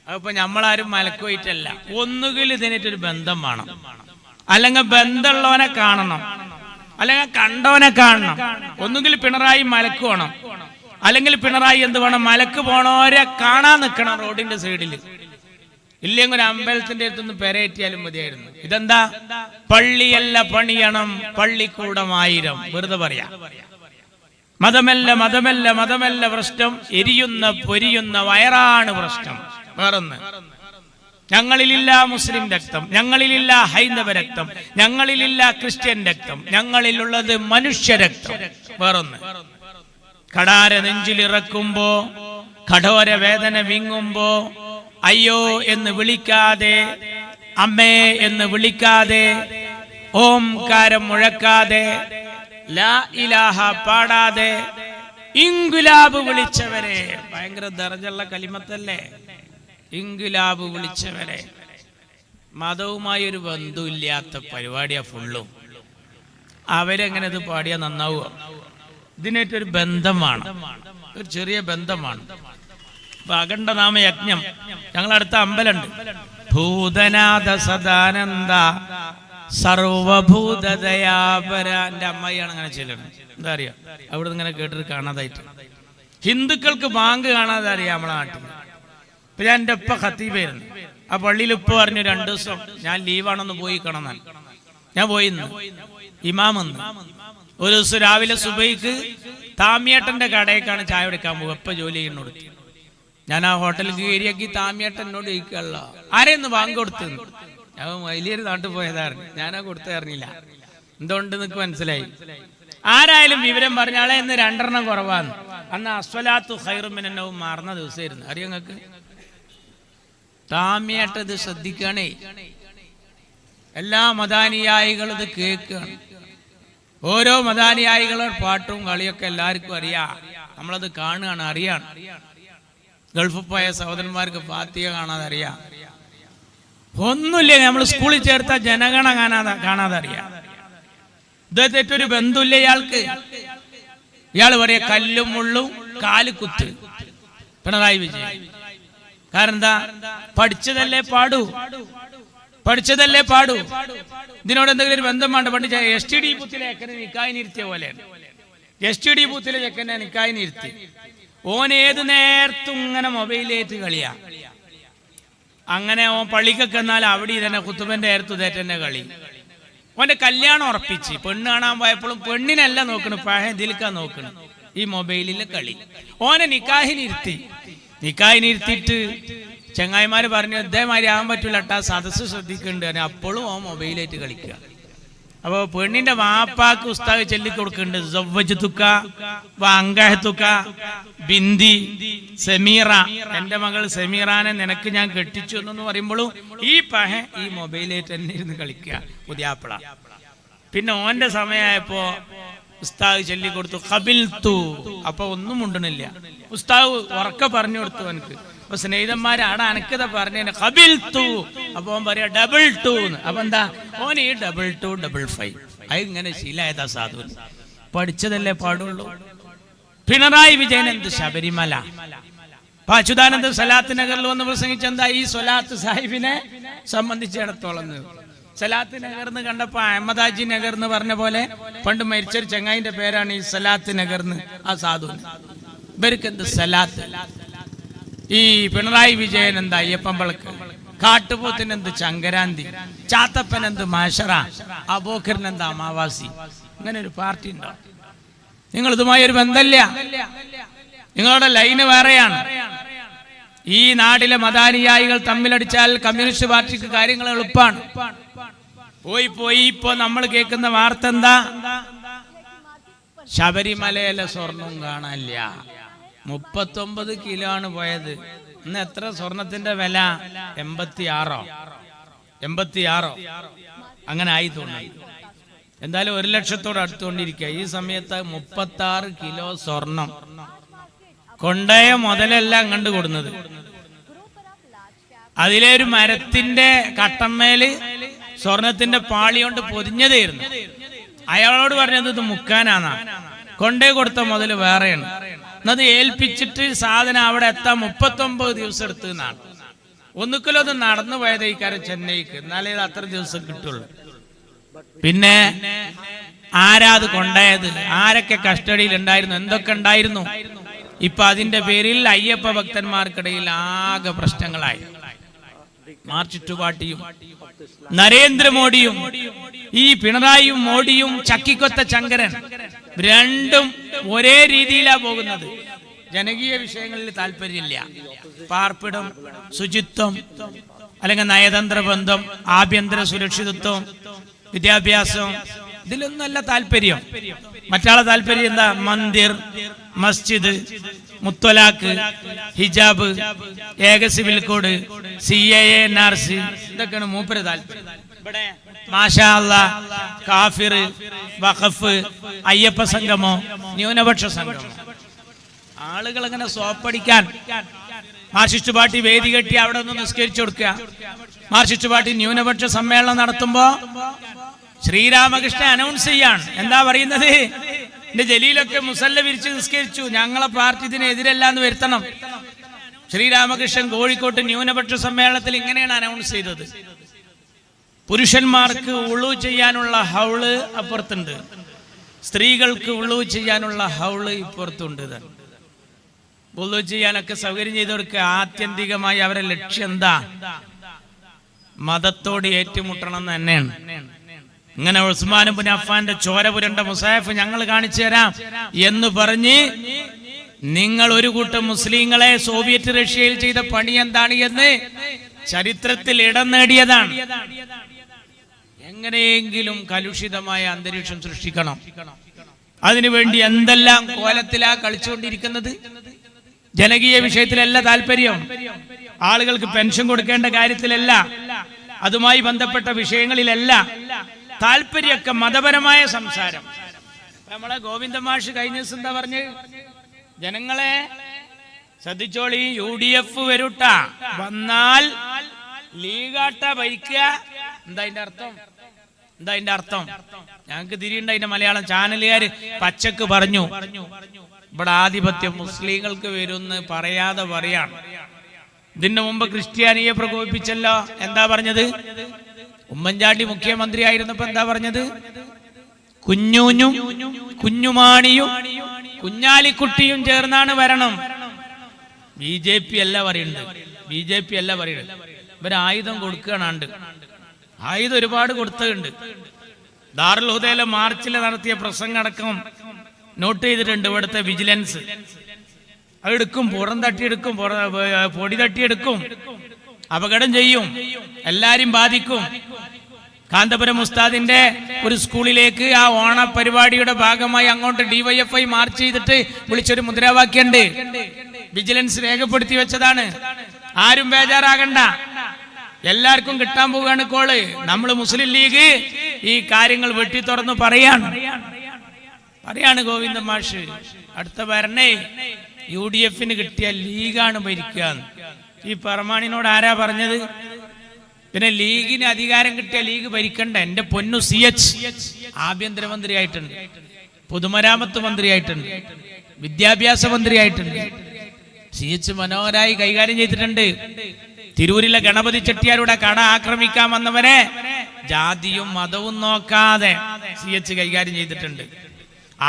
അതിപ്പോ നമ്മളാരും മലക്കുപോയിട്ടല്ല. ഒന്നുകിൽ ഇതിനൊരു ബന്ധം വേണം, അല്ലെങ്കിൽ ബന്ധമുള്ളവനെ കാണണം, അല്ലെങ്കിൽ കണ്ടവനെ കാണണം. ഒന്നുകിൽ പിണറായി മലക്ക് വേണം, അല്ലെങ്കിൽ പിണറായി എന്ത് വേണം? മലക്ക് പോണവരെ കാണാൻ നിൽക്കണം റോഡിന്റെ സൈഡിൽ. ഇല്ലെങ്കിൽ ഒരു അമ്പലത്തിന്റെ അടുത്തൊന്ന് പെരേറ്റിയാലും മതിയായിരുന്നു. ഇതെന്താ? പള്ളിയല്ല പണിയണം, പള്ളിക്കൂടമായിരം. വെറുതെ പറയാ. മതമല്ല പ്രശ്നം, എരിയുന്ന പൊരിയുന്ന വയറാണ് പ്രശ്നം. വേറൊന്ന്, ഞങ്ങളിലില്ല മുസ്ലിം രക്തം, ഞങ്ങളിലില്ല ഹൈന്ദവ രക്തം, ഞങ്ങളിലില്ല ക്രിസ്ത്യൻ രക്തം, ഞങ്ങളിലുള്ളത് മനുഷ്യരക്തം. വേറൊന്ന്, കടാര നെഞ്ചിലിറക്കുമ്പോ, കഠോര വേദന വിങ്ങുമ്പോ അയ്യോ എന്ന് വിളിക്കാതെ, അമ്മേ എന്ന് വിളിക്കാതെ, ഓംകാരം മുഴക്കാതെ, ലാ ഇലാഹ പാടാതെ ഇൻകുലാബ് വിളിച്ചവരെ. ഭയങ്കര ദർജയുള്ള കലിമത്തല്ലേ ഇൻകുലാബ് വിളിച്ചവരെ. മതവുമായി ഒരു ബന്ധമില്ലാത്ത പരിപാടിയാ ഫുള്ളും. അവരെങ്ങനെ ഇത് പാടിയാ നന്നാവുക? ഇതിനായിട്ടൊരു ബന്ധമാണ്, ഒരു ചെറിയ ബന്ധമാണ്. അഖണ്ഡനാമ യജ്ഞം ഞങ്ങളടുത്ത അമ്പലമുണ്ട്. ഭൂതനാഥ സദാനന്ദ സർവഭൂതദയാപര. എൻ്റെ അമ്മായിയാണ് അങ്ങനെ ചെല്ലുന്നത്. എന്താ അറിയാം, അവിടെ ഇങ്ങനെ കേട്ടിട്ട് കാണാതായിട്ട്. ഹിന്ദുക്കൾക്ക് ബാങ്ക് കാണാതെ അറിയാം നമ്മളെ നാട്ടിൽ. ഇപ്പൊ ഞാൻ എൻ്റെ ഉപ്പ ഖത്തീബായിരുന്നു. ആ പള്ളിയിൽ ഉപ്പ പറഞ്ഞു 2 ദിവസം ഞാൻ ലീവാണെന്ന് പോയി കാണാൻ. ഞാൻ പോയിന്ന് ഇമാമെന്ന്. ഒരു ദിവസം രാവിലെ സുബൈക്ക് താമിയേട്ടന്റെ കടയിലേക്കാണ് ചായ എടുക്കാൻ പോകുക. എപ്പ ജോലി ചെയ്യുന്നോട് ഞാൻ ആ ഹോട്ടലിൽ കയറിയാക്കി താമിയേട്ടൻ എന്നോട് ചോദിക്കല്ല, ആരെയൊന്ന് ബാങ്ക് കൊടുത്തു. ഞാൻ വലിയൊരു നാട്ടിൽ പോയതായിരുന്നു, ഞാനാ കൊടുത്തറിഞ്ഞില്ല. എന്തുകൊണ്ട് നിനക്ക് മനസ്സിലായി? ആരായാലും വിവരം പറഞ്ഞാളെ ഇന്ന് 2 കുറവാന്ന്. അന്ന് അസ്വലാത്തു ഖൈറും മിനന്നൗം മാറുന്ന ദിവസമായിരുന്നു. അറിയോ നിങ്ങൾക്ക്? താമിയേട്ട ഇത് ശ്രദ്ധിക്കണേ. എല്ലാ മതാനുയായികളും ഇത് കേൾക്കുകയാണ്. ഓരോ മതാനുയായികളുടെ പാട്ടും കളിയൊക്കെ എല്ലാവർക്കും അറിയാം. നമ്മളത് കാണുകയാണ്, അറിയാണ്. ഗൾഫിൽ പോയ സഹോദരന്മാർക്ക് ഫാത്തിഹ കാണാതെ അറിയാം. ഒന്നുമില്ല. നമ്മൾ സ്കൂളിൽ ചേർത്ത ജനഗണ കാണാതെ അറിയാം. ഇദ്ദേഹത്തൊരു ബന്ധുല്ല ഇയാൾക്ക്. ഇയാൾ പറയാ കല്ലും മുള്ളും കാല് കുത്ത് പിണറായി വിജയൻ. കാരണം എന്താ? പഠിച്ചതല്ലേ പാടൂ. ഇതിനോട് എന്തെങ്കിലും ഒരു ബന്ധം വേണ്ട. പണ്ട് STD ബൂത്തിലെ ചെക്കനെ നിക്കായിനിരുത്തിയ പോലെയാണ്. STD ബൂത്തിലെ ചെക്കനെ നിക്കായിനിരുത്തി. ഓൻ ഏത് നേരത്തും ഇങ്ങനെ മൊബൈലേറ്റ് കളിയാ. അങ്ങനെ ഓൻ പള്ളിക്കൊക്കെ എന്നാൽ അവിടെ തന്നെ കുത്തുബന്റെ നേരത്തു തന്നെ കളി. ഓന്റെ കല്യാണം ഉറപ്പിച്ച് പെണ്ണ് കാണാൻ പോയപ്പോഴും പെണ്ണിനല്ല നോക്കണ്, പഴയ ഇതിൽക്കാ നോക്കണ്, ഈ മൊബൈലിലെ കളി. ഓനെ നിക്കാഹിനിരുത്തിയിട്ട് ചങ്ങായിമാര് പറഞ്ഞു ഇതേമാതിരി ആവാൻ പറ്റൂല ട്ടാ, സദസ്സ് ശ്രദ്ധിക്കുന്നുണ്ട്. അപ്പോഴും ഓൻ മൊബൈലായിട്ട് കളിക്കുക. അപ്പൊ പെണ്ണിന്റെ വാപ്പാക്ക് ഉസ്താദ് ചൊല്ലിക്കൊടുക്കുന്നുണ്ട് സവ്വജ്തുക വഅൻകഹ്തുക ബിന്തി സമീറ, എന്റെ മകൾ സമീറാനെ നിനക്ക് ഞാൻ കെട്ടിച്ചു എന്ന് പറയുമ്പോഴും ഈ മൊബൈലായിട്ട് തന്നെ ഇരുന്ന് കളിക്കുക പുതിയാപ്പിള. പിന്നെ ഓന്റെ സമയമായപ്പോ ഉസ്താദ് ചൊല്ലിക്കൊടുത്തു ഖബിൽതു. അപ്പൊ ഒന്നും മുണ്ടണില്ല. ഉസ്താദ് ഉറക്കെ പറഞ്ഞു കൊടുത്തു എനിക്ക്. അപ്പൊ സ്നേഹിതന്മാര് ആടെ അനക്കത പറഞ്ഞു ഖബിൽതു. അപ്പൊ ഓൻ പറയാ ഡബിൾ 2. അപ്പൊ എന്താ ഓൻ ഈ ഡബിൾ 2 ഡബിൾ 5 അത് ഇങ്ങനെ ശീലായതാ സാധു. പഠിച്ചതല്ലേ പാടുള്ളൂ. പിണറായി വിജയൻ എന്ത് ശബരിമല. അപ്പൊ അച്യുതാനന്ദ സലാത്ത് നഗറിൽ വന്ന് പ്രസംഗിച്ച എന്താ ഈ സ്വലാത്ത് സാഹിബിനെ സംബന്ധിച്ചിടത്തോളം സലാത്ത് നഗർ എന്ന് കണ്ടപ്പോ അഹമ്മദാജി നഗർ എന്ന് പറഞ്ഞ പോലെ പണ്ട് മരിച്ചൊരു ചങ്ങായിന്റെ പേരാണ് ഈ സലാത്ത് നഗർ എന്ന്. ആ സാധു ഇവർക്ക് എന്ത് സലാത്ത്. ഈ പിണറായി വിജയൻ എന്താ അയ്യപ്പമ്പളക്ക്, കാട്ടുപോത്തിന് എന്ത് ചങ്കരാന്തി, ചാത്തപ്പൻ എന്ത് മാഷറ, അബോക്കറിന് എന്താ അമാവാസി. അങ്ങനെ ഒരു പാർട്ടി ഉണ്ടോ? നിങ്ങൾ ഇതുമായി ഒരു ബന്ധമില്ല. നിങ്ങളുടെ ലൈന് വേറെയാണ്. ഈ നാട്ടിലെ മതാനുയായികൾ തമ്മിലടിച്ചാൽ കമ്മ്യൂണിസ്റ്റ് പാർട്ടിക്ക് കാര്യങ്ങൾ എളുപ്പമാണ്. പോയി ഇപ്പൊ നമ്മൾ കേൾക്കുന്ന വാർത്ത എന്താ? ശബരിമലയിലെ സ്വർണം കാണാനില്ല. 39 കിലോ ആണ് പോയത്. ഇന്ന് എത്ര സ്വർണത്തിന്റെ വില? 86 അങ്ങനെ ആയി തോന്നി. എന്തായാലും 1 ലക്ഷത്തോട് അടുത്തുകൊണ്ടിരിക്കുക. ഈ സമയത്ത് 36 കിലോ സ്വർണം കൊണ്ടയ മുതലെല്ലാം കണ്ടു കൊടുക്കുന്നത്. അതിലെ ഒരു മരത്തിന്റെ കട്ടമ്മേല് സ്വർണത്തിന്റെ പാളി കൊണ്ട് പൊതിഞ്ഞതായിരുന്നു. അയാളോട് പറഞ്ഞത് ഇത് മുക്കാനാന്നാ. കൊണ്ടേ കൊടുത്ത മുതൽ വേറെയാണ്. എന്നത് ഏൽപ്പിച്ചിട്ട് സാധനം അവിടെ എത്താൻ 39 ദിവസം എടുത്തു എന്നാണ്. ഒന്നുകിലും അത് നടന്നു പോയത് ഈ കാര്യം ചെന്നൈക്ക്, എന്നാലേ ഇത് അത്ര ദിവസം കിട്ടുള്ളൂ. പിന്നെ ആരാ അത് കൊണ്ടായത്? ആരൊക്കെ കസ്റ്റഡിയിൽ ഉണ്ടായിരുന്നു? എന്തൊക്കെ ഉണ്ടായിരുന്നു? ഇപ്പൊ അതിന്റെ പേരിൽ അയ്യപ്പ ഭക്തന്മാർക്കിടയിൽ ആകെ പ്രശ്നങ്ങളായി. മാർക്സിസ്റ്റ് പാർട്ടിയും നരേന്ദ്രമോദിയും ഈ പിണറായിയും മോഡിയും ചക്കിക്കൊത്ത ചങ്കരൻ രണ്ടും ഒരേ രീതിയിലാ പോകുന്നത്. ജനകീയ വിഷയങ്ങളിൽ താല്പര്യമില്ല. പാർപ്പിടം, ശുചിത്വം, അല്ലെങ്കിൽ നയതന്ത്ര ബന്ധം, ആഭ്യന്തര സുരക്ഷിതത്വം, വിദ്യാഭ്യാസം, ഇതിലൊന്നല്ല താല്പര്യം. മറ്റാളെ താല്പര്യം എന്താ? മന്ദിർ, മസ്ജിദ്, മുത്തലാഖ്, ഹിജാബ്, ഏക സിവിൽ കോഡ്, CAA, NRC, ഇതൊക്കെയാണ് മൂപ്പര് താല്പര്യം. ഇവിടെ മാഷാ അല്ലാഹ് കാഫിർ, വഖഫ്, അയ്യപ്പ സംഗമോ, ന്യൂനപക്ഷ സംഗമോ. ആളുകൾ അങ്ങനെ സോപ്പടിക്കാൻ മാർക്സിസ്റ്റ് പാർട്ടി വേദി കെട്ടി അവിടെ ഒന്ന് നിസ്കരിച്ചു കൊടുക്കുക. മാർക്സിസ്റ്റ് പാർട്ടി ന്യൂനപക്ഷ സമ്മേളനം നടത്തുമ്പോ ശ്രീരാമകൃഷ്ണൻ അനൗൺസ് ചെയ്യാണ്. എന്താ പറയുന്നത്? എന്റെ ജലീലൊക്കെ മുസല്ല വിരിച്ച് നിസ്കരിച്ചു, ഞങ്ങളെ പാർട്ടി ഇതിനെതിരല്ല എന്ന് വരുത്തണം. ശ്രീരാമകൃഷ്ണൻ കോഴിക്കോട്ട് ന്യൂനപക്ഷ സമ്മേളനത്തിൽ ഇങ്ങനെയാണ് അനൗൺസ് ചെയ്തത്. പുരുഷന്മാർക്ക് ഉളു ചെയ്യാനുള്ള ഹൗള് അപ്പുറത്തുണ്ട്, സ്ത്രീകൾക്ക് ഉളു ചെയ്യാനുള്ള ഹൗള് ഇപ്പുറത്തുണ്ട്. ഉളു ചെയ്യാനൊക്കെ സൗകര്യം ചെയ്ത് കൊടുക്കുക. ആത്യന്തികമായി അവരുടെ ലക്ഷ്യം എന്താ? മതത്തോട് ഏറ്റുമുട്ടണം എന്ന് തന്നെയാണ്. ഇങ്ങനെ ഉസ്മാൻ ഇബ്നു അഫ്ഫാന്റെ ചോര പുരണ്ട മുസാഫ് ഞങ്ങൾ കാണിച്ചു തരാം എന്ന് പറഞ്ഞ് നിങ്ങൾ ഒരു കൂട്ടം മുസ്ലിങ്ങളെ സോവിയറ്റ് റഷ്യയിൽ ചെയ്ത പണി എന്താണ് എന്ന് ചരിത്രത്തിൽ ഇടം നേടിയതാണ്. എങ്ങനെയെങ്കിലും കലുഷിതമായ അന്തരീക്ഷം സൃഷ്ടിക്കണം. അതിനുവേണ്ടി എന്തെല്ലാം കോലത്തിലാ കളിച്ചുകൊണ്ടിരിക്കുന്നത്. ജനകീയ വിഷയത്തിലല്ല താല്പര്യം, ആളുകൾക്ക് പെൻഷൻ കൊടുക്കേണ്ട കാര്യത്തിലല്ല, അതുമായി ബന്ധപ്പെട്ട വിഷയങ്ങളിലല്ല താല്പര്യമൊക്കെ മതപരമായ സംസാരം. നമ്മളെ ഗോവിന്ദ മാഷ് കഴിഞ്ഞ ദിവസം എന്താ പറഞ്ഞ്? ജനങ്ങളെ ശ്രദ്ധിച്ചോളി, UDF വരൂട്ട, വന്നാൽ ലീഗാട്ട ഭരിക്കുക. എന്താ അതിന്റെ അർത്ഥം? ഞങ്ങൾക്ക് തിരിയുണ്ട്. അതിന്റെ മലയാളം ചാനലുകാര് പച്ചക്ക് പറഞ്ഞു, ഇവിടെ ആധിപത്യം മുസ്ലിങ്ങൾക്ക് വരുമെന്ന് പറയാതെ പറയാണ്. ഇതിന് മുമ്പ് ക്രിസ്ത്യാനിയെ പ്രകോപിപ്പിച്ചല്ലോ. എന്താ പറഞ്ഞത്? ഉമ്മൻചാണ്ടി മുഖ്യമന്ത്രി ആയിരുന്നപ്പോ എന്താ പറഞ്ഞത്? കുഞ്ഞൂഞ്ഞും കുഞ്ഞുമാണിയും കുഞ്ഞാലിക്കുട്ടിയും ചേർന്നാണ് വരണം. BJP അല്ല പറയുന്നത്. ഇവര് ആയുധം കൊടുക്കുകയാണ്. ആയുധം ഒരുപാട് കൊടുത്തിട്ടുണ്ട്. ദാറുൽ ഹുദയിലെ മാർച്ചിൽ നടത്തിയ പ്രസംഗം അടക്കം നോട്ട് ചെയ്തിട്ടുണ്ട് ഇവിടുത്തെ വിജിലൻസ്. അതെടുക്കും, പുറം തട്ടിയെടുക്കും, പൊടി തട്ടിയെടുക്കും, അപകടം ചെയ്യും, എല്ലാരും ബാധിക്കും. കാന്തപുരം ഉസ്താദിന്റെ ഒരു സ്കൂളിലേക്ക് ആ ഓണ പരിപാടിയുടെ ഭാഗമായി അങ്ങോട്ട് DYFI മാർച്ച് ചെയ്തിട്ട് വിളിച്ചൊരു മുദ്രാവാക്യമുണ്ട്. വിജിലൻസ് രേഖപ്പെടുത്തി വെച്ചതാണ്. ആരും ബേജാറാകണ്ട, എല്ലാവർക്കും കിട്ടാൻ പോവുകയാണ് കോള്. നമ്മൾ മുസ്ലിം ലീഗ് ഈ കാര്യങ്ങൾ വെട്ടി തുറന്ന് പറയാണ് ഗോവിന്ദൻ മാഷ്. അടുത്ത ഭരണേ UDF-ന് കിട്ടിയ ലീഗാണ് ഭരിക്കുക. ഈ പറമാണിനോട് ആരാ പറഞ്ഞത്? പിന്നെ ലീഗിന് അധികാരം കിട്ടിയ ലീഗ് ഭരിക്കണ്ട. എന്റെ പൊന്നു CH ആഭ്യന്തരമന്ത്രി ആയിട്ടുണ്ട്, പൊതുമരാമത്ത് മന്ത്രിയായിട്ടുണ്ട്, വിദ്യാഭ്യാസ മന്ത്രിയായിട്ടുണ്ട്. CH മനോഹരായി കൈകാര്യം ചെയ്തിട്ടുണ്ട്. തിരൂരിലെ ഗണപതി ചെട്ടിയാരുടെ കട ആക്രമിക്കാൻ വന്നവരെ ജാതിയും മതവും നോക്കാതെ CH കൈകാര്യം ചെയ്തിട്ടുണ്ട്.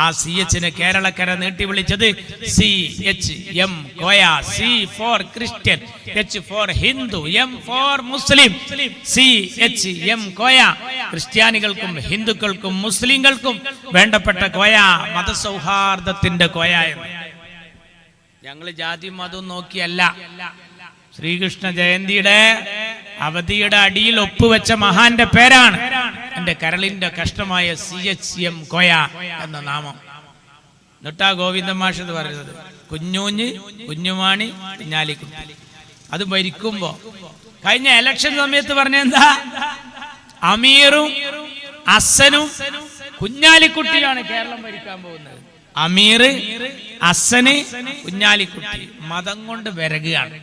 ആ CH-നെ കേരളക്കര നീട്ടി വിളിച്ചത് CHM Koya. C for Christian, H for Hindu, M for Muslim. CHM Koya. ക്രിസ്ത്യാനികൾക്കും ഹിന്ദുക്കൾക്കും മുസ്ലിങ്ങൾക്കും വേണ്ടപ്പെട്ട കോയ, മതസൗഹാർദ്ദത്തിന്റെ കോയ. ഞങ്ങൾ ജാതിയും മതവും നോക്കിയല്ല. ശ്രീകൃഷ്ണ ജയന്തിയുടെ അവധിയുടെ അടിയിൽ ഒപ്പുവെച്ച മഹാന്റെ പേരാണ് എന്റെ കരളിന്റെ കഷ്ടമായ CHM കോയ എന്ന നാമം. എന്നിട്ടാ ഗോവിന്ദൻ മാഷ് എന്ന് പറയുന്നത് കുഞ്ഞൂഞ്ഞ് കുഞ്ഞുമാണി കുഞ്ഞാലിക്കുട്ടി. അത് ഭരിക്കുമ്പോ കഴിഞ്ഞ ഇലക്ഷൻ സമയത്ത് പറഞ്ഞെന്താ? അമീറും അസനും കുഞ്ഞാലിക്കുട്ടിയാണ് കേരളം ഭരിക്കാൻ പോകുന്നത്. അമീർ, അസന്, കുഞ്ഞാലിക്കുട്ടി. മതം കൊണ്ട് വിരകുകയാണ്.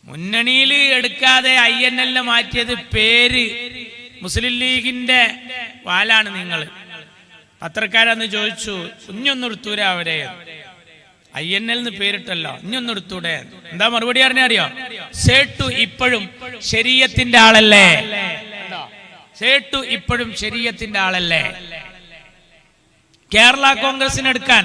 മുന്നണിയിൽ എടുക്കാതെ INL-നെ മാറ്റിയത് പേര് മുസ്ലിം ലീഗിന്റെ വാലാണ്. നിങ്ങൾ പത്രക്കാരെന്ന് ചോദിച്ചു, ഇഞ്ഞൊന്നെടുത്തൂര അവരെ INL-ന്ന് പേരിട്ടല്ലോ, ഇഞ്ഞൊന്നെടുത്തൂടെ? എന്താ മറുപടി അറിയോ? സേട്ടു ഇപ്പോഴും ശരീഅത്തിന്റെ ആളല്ലേ? സേട്ടു ഇപ്പോഴും ശരീഅത്തിന്റെ ആളല്ലേ? കേരള കോൺഗ്രസിന് എടുക്കാൻ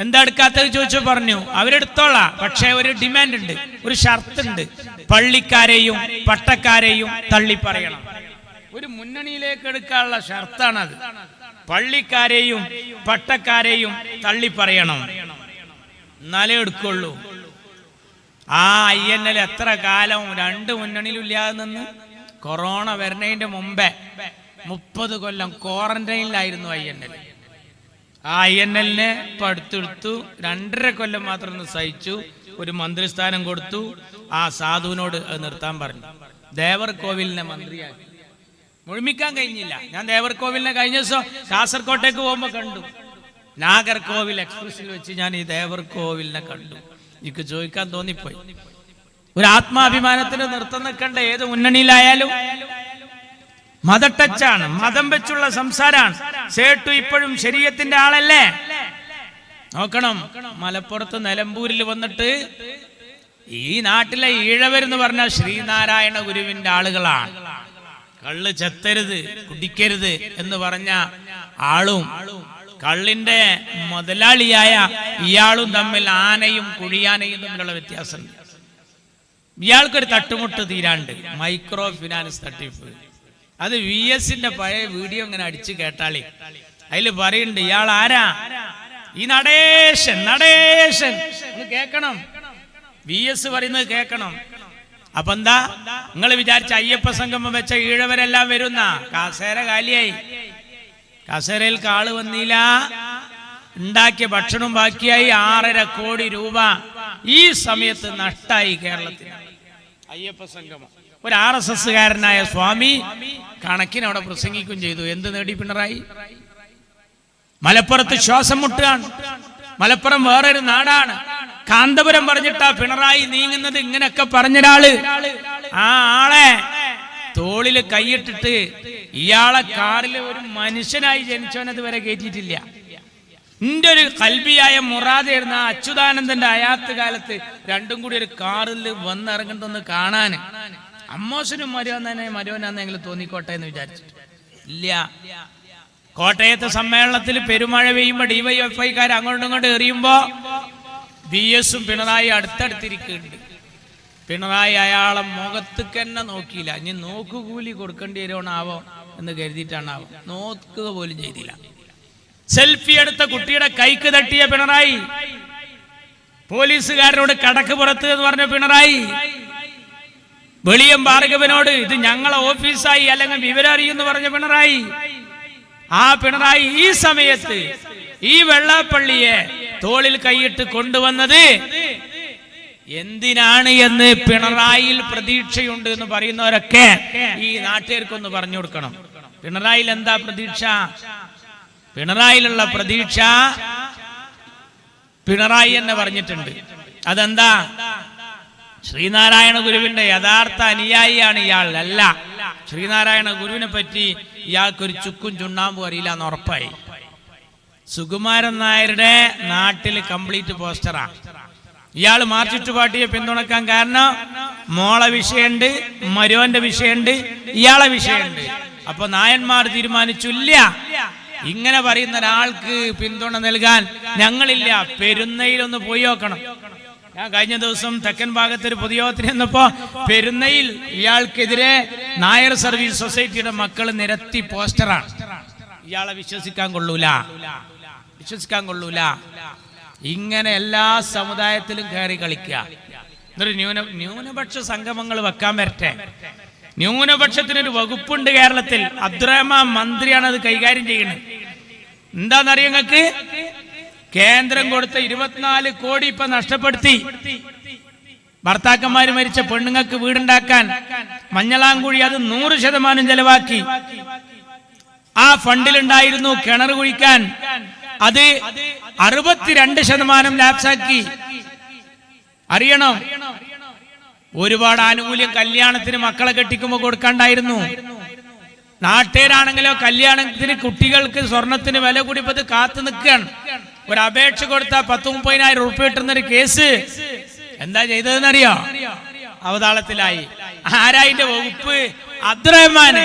എന്താ എടുക്കാത്തത് ചോദിച്ചു. പറഞ്ഞു അവരെടുത്തോളാം, പക്ഷെ ഒരു ഡിമാൻഡ് ഉണ്ട്, ഒരു ഷർത്ത് ഉണ്ട്. പള്ളിക്കാരെയും പട്ടക്കാരെയും തള്ളി പറയണം. ഒരു മുന്നണിയിലേക്ക് എടുക്കാനുള്ള ഷർത്താണത്. പള്ളിക്കാരെയും പട്ടക്കാരെയും തള്ളി പറയണം, എന്നാലേ എടുക്കുള്ളൂ. ആ INL എത്ര കാലം രണ്ട് മുന്നണിയിലും ഇല്ലാതെ നിന്ന് കൊറോണ വരുന്നതിന്റെ മുമ്പേ 30 കൊല്ലം ക്വാറന്റൈനിലായിരുന്നു INL. ആ INL-നെ ഇപ്പൊ അടുത്തെടുത്തു. 2.5 കൊല്ലം മാത്രം ഒന്ന് സഹിച്ചു. ഒരു മന്ത്രിസ്ഥാനം കൊടുത്തു. ആ സാധുവിനോട് അത് നിർത്താൻ പറഞ്ഞു. ദേവർകോവിലിനെ മന്ത്രിയാക്കി. മുഴുമിക്കാൻ കഴിഞ്ഞില്ല. ഞാൻ ദേവർകോവിലിനെ കഴിഞ്ഞ ദിവസം കാസർകോട്ടേക്ക് പോകുമ്പോ കണ്ടു. നാഗർകോവിൽ എക്സ്പ്രസിൽ വെച്ച് ഞാൻ ഈ ദേവർകോവിലിനെ കണ്ടു. എനിക്ക് ചോദിക്കാൻ തോന്നിപ്പോയി. ഒരു ആത്മാഭിമാനത്തിന് നിർത്തം നിൽക്കണ്ട. ഏത് മുന്നണിയിലായാലും മതട്ടച്ചാണ്, മതം വെച്ചുള്ള സംസാരാണ്. സേട്ടു ഇപ്പോഴും ശരീഅത്തിന്റെ ആളല്ലേ? നോക്കണം. മലപ്പുറത്ത് നിലമ്പൂരിൽ വന്നിട്ട് ഈ നാട്ടിലെ ഈഴവരെന്ന് പറഞ്ഞാൽ ശ്രീനാരായണ ഗുരുവിന്റെ ആളുകളാണ്. കള്ള് ചെത്തരുത്, കുടിക്കരുത് എന്ന് പറഞ്ഞ ആളും കള്ളിന്റെ മുതലാളിയായ ഇയാളും തമ്മിൽ ആനയും കുഴിയാനയും തമ്മിലുള്ള വ്യത്യാസമുണ്ട്. ഇയാൾക്കൊരു തട്ടുമുട്ട് തീരാണ്ട്, മൈക്രോ ഫിനാൻസ് തട്ടിപ്പ്. അത് VS-ന്റെ പഴയ വീഡിയോ ഇങ്ങനെ അടിച്ചു കേട്ടാളി. അതിൽ പറയുന്നുണ്ട് ഇയാൾ ആരാ? ഈ നടേശൻ കേക്കണം. VS പറയുന്നത് കേക്കണം. അപ്പൊ എന്താ നിങ്ങൾ വിചാരിച്ച അയ്യപ്പ സംഗമം വെച്ച ഈഴവരെല്ലാം വരുന്ന? കാസേര കാലിയായി. കസേരയിൽ കാള് വന്നില്ല. ഉണ്ടാക്കിയ ഭക്ഷണം ബാക്കിയായി. 6.5 കോടി രൂപ ഈ സമയത്ത് നഷ്ടായി കേരളത്തിന്. അയ്യപ്പ സംഗമം. ഒരു RSS-കാരനായ സ്വാമി കണക്കിന് അവിടെ പ്രസംഗിക്കുകയും ചെയ്തു. എന്ത് നേടി പിണറായി? മലപ്പുറത്ത് ശ്വാസം മുട്ടുകയാണ്. മലപ്പുറം വേറൊരു നാടാണ്. കാന്തപുരം പറഞ്ഞിട്ടാ പിണറായി നീങ്ങുന്നത് ഇങ്ങനെയൊക്കെ പറഞ്ഞൊരാള് ആ ആളെ തോളില് കൈയിട്ടിട്ട് ഇയാളെ കാറിൽ ഒരു മനുഷ്യനായി ജനിച്ചവനത് വരെ കയറ്റിയിട്ടില്ല. എന്റെ ഒരു കൽബിയായ മുറാദായിരുന്നു ആ അച്യുതാനന്ദന്റെ അയാത്ത് കാലത്ത് രണ്ടും കൂടി ഒരു കാറിൽ വന്നിറങ്ങുന്നതൊന്ന് കാണാൻ. അമ്മോശനും മരുവനാന്നെങ്കിലും തോന്നിക്കോട്ടെ എന്ന് വിചാരിച്ചിട്ട് ഇല്ല. കോട്ടയത്തെ സമ്മേളനത്തിൽ പെരുമഴ പെയ്യുമ്പോ DYFIക്കാർ അങ്ങോട്ടും ഇങ്ങോട്ടും എറിയുമ്പോ BS-ഉം പിണറായി അടുത്തടുത്തിരിക്കുന്നുണ്ട്. പിണറായി അയാളെ മുഖത്തേക്ക് തന്നെ നോക്കിയില്ല. ഇനി നോക്കുകൂലി കൊടുക്കേണ്ടി വരുവാണാവോ എന്ന് കരുതിയിട്ടാണാവോ, നോക്കുക പോലും ചെയ്തില്ല. സെൽഫി എടുത്ത കുട്ടിയുടെ കൈക്ക് തട്ടിയ പിണറായി, പോലീസുകാരനോട് കടക്ക് പുറത്ത് എന്ന് പറഞ്ഞ പിണറായി, വെളിയം ഭാർഗവനോട് ഇത് ഞങ്ങളെ ഓഫീസായി അല്ലെങ്കിൽ വിവരം അറിയുമെന്ന് പറഞ്ഞ പിണറായി, ആ പിണറായി ഈ സമയത്ത് ഈ വെള്ളാപ്പള്ളിയെ തോളിൽ കൈയിട്ട് കൊണ്ടുവന്നത് എന്തിനാണ് എന്ന് പിണറായിയിൽ പ്രതീക്ഷയുണ്ട് എന്ന് പറയുന്നവരൊക്കെ ഈ നാട്ടുകാർക്കൊന്ന് പറഞ്ഞു കൊടുക്കണം. പിണറായിയിൽ എന്താ പ്രതീക്ഷ? പിണറായിലുള്ള പ്രതീക്ഷ പിണറായി തന്നെ പറഞ്ഞിട്ടുണ്ട്. അതെന്താ? ശ്രീനാരായണ ഗുരുവിന്റെ യഥാർത്ഥ അനുയായിയാണ് ഇയാൾ. അല്ല, ശ്രീനാരായണ ഗുരുവിനെ പറ്റി ഇയാൾക്കൊരു ചുക്കും ചുണ്ണാമ്പും അറിയില്ല എന്ന് ഉറപ്പായി. സുകുമാരൻ നായരുടെ നാട്ടിൽ കംപ്ലീറ്റ് പോസ്റ്ററാ. ഇയാൾ മാർക്സിസ്റ്റ് പാർട്ടിയെ പിന്തുണക്കാൻ കാരണം മോളെ വിഷയമുണ്ട്, മരുവന്റെ വിഷയമുണ്ട്, ഇയാളെ വിഷയമുണ്ട്. അപ്പൊ നായന്മാർ തീരുമാനിച്ചു, ഇല്ല, ഇങ്ങനെ പറയുന്ന ഒരാൾക്ക് പിന്തുണ നൽകാൻ ഞങ്ങളില്ല, പെരുന്നയിലൊന്ന് പോയി നോക്കണം. ഞാൻ കഴിഞ്ഞ ദിവസം തെക്കൻ ഭാഗത്തൊരു പൊതുയോഗത്തിന് ചെന്നപ്പോ പെരുന്നയിൽ ഇയാൾക്കെതിരെ നായർ സർവീസ് സൊസൈറ്റിയുടെ മക്കൾ നിരത്തി പോസ്റ്ററാണ്. ഇയാളെ വിശ്വസിക്കാൻ കൊള്ളൂല, വിശ്വസിക്കാൻ കൊള്ളൂല. ഇങ്ങനെ എല്ലാ സമുദായത്തിലും കയറി കളിക്കുക. എന്നൊരു ന്യൂനപക്ഷ സംഗമങ്ങൾ വെക്കാൻ വരട്ടെ. ന്യൂനപക്ഷത്തിനൊരു വകുപ്പുണ്ട് കേരളത്തിൽ. അബ്ദുറഹ്മാൻ മന്ത്രിയാണ് അത് കൈകാര്യം ചെയ്യുന്നത്. എന്താണെന്നറിയോ നിങ്ങൾക്ക്? കേന്ദ്രം കൊടുത്ത 24 കോടി ഇപ്പൊ നഷ്ടപ്പെടുത്തി. ഭർത്താക്കന്മാര് മരിച്ച പെണ്ണുങ്ങൾക്ക് വീടുണ്ടാക്കാൻ മഞ്ഞളാംകുഴി അത് 100% ചെലവാക്കി. ആ ഫണ്ടിലുണ്ടായിരുന്നു കിണർ കുഴിക്കാൻ, അത് 62% ലാപ്സാക്കി. അറിയണം, ഒരുപാട് ആനുകൂല്യം കല്യാണത്തിന് മക്കളെ കെട്ടിക്കുമ്പോൾ കൊടുക്കാണ്ടായിരുന്നു. നാട്ടുകാരാണെങ്കിലോ കല്യാണത്തിന് കുട്ടികൾക്ക് സ്വർണത്തിന് വില കൂടിപ്പത് കാത്തു നിൽക്കുകയാണ്. ഒരു അപേക്ഷ കൊടുത്താൽ 10-30,000 റുപ്യ കിട്ടുന്നൊരു കേസ് എന്താ ചെയ്തതെന്നറിയോ? അവതാളത്തിലായി. ആരായിന്റെ വകുപ്പ്? അബ്ദുറഹ്മാന്.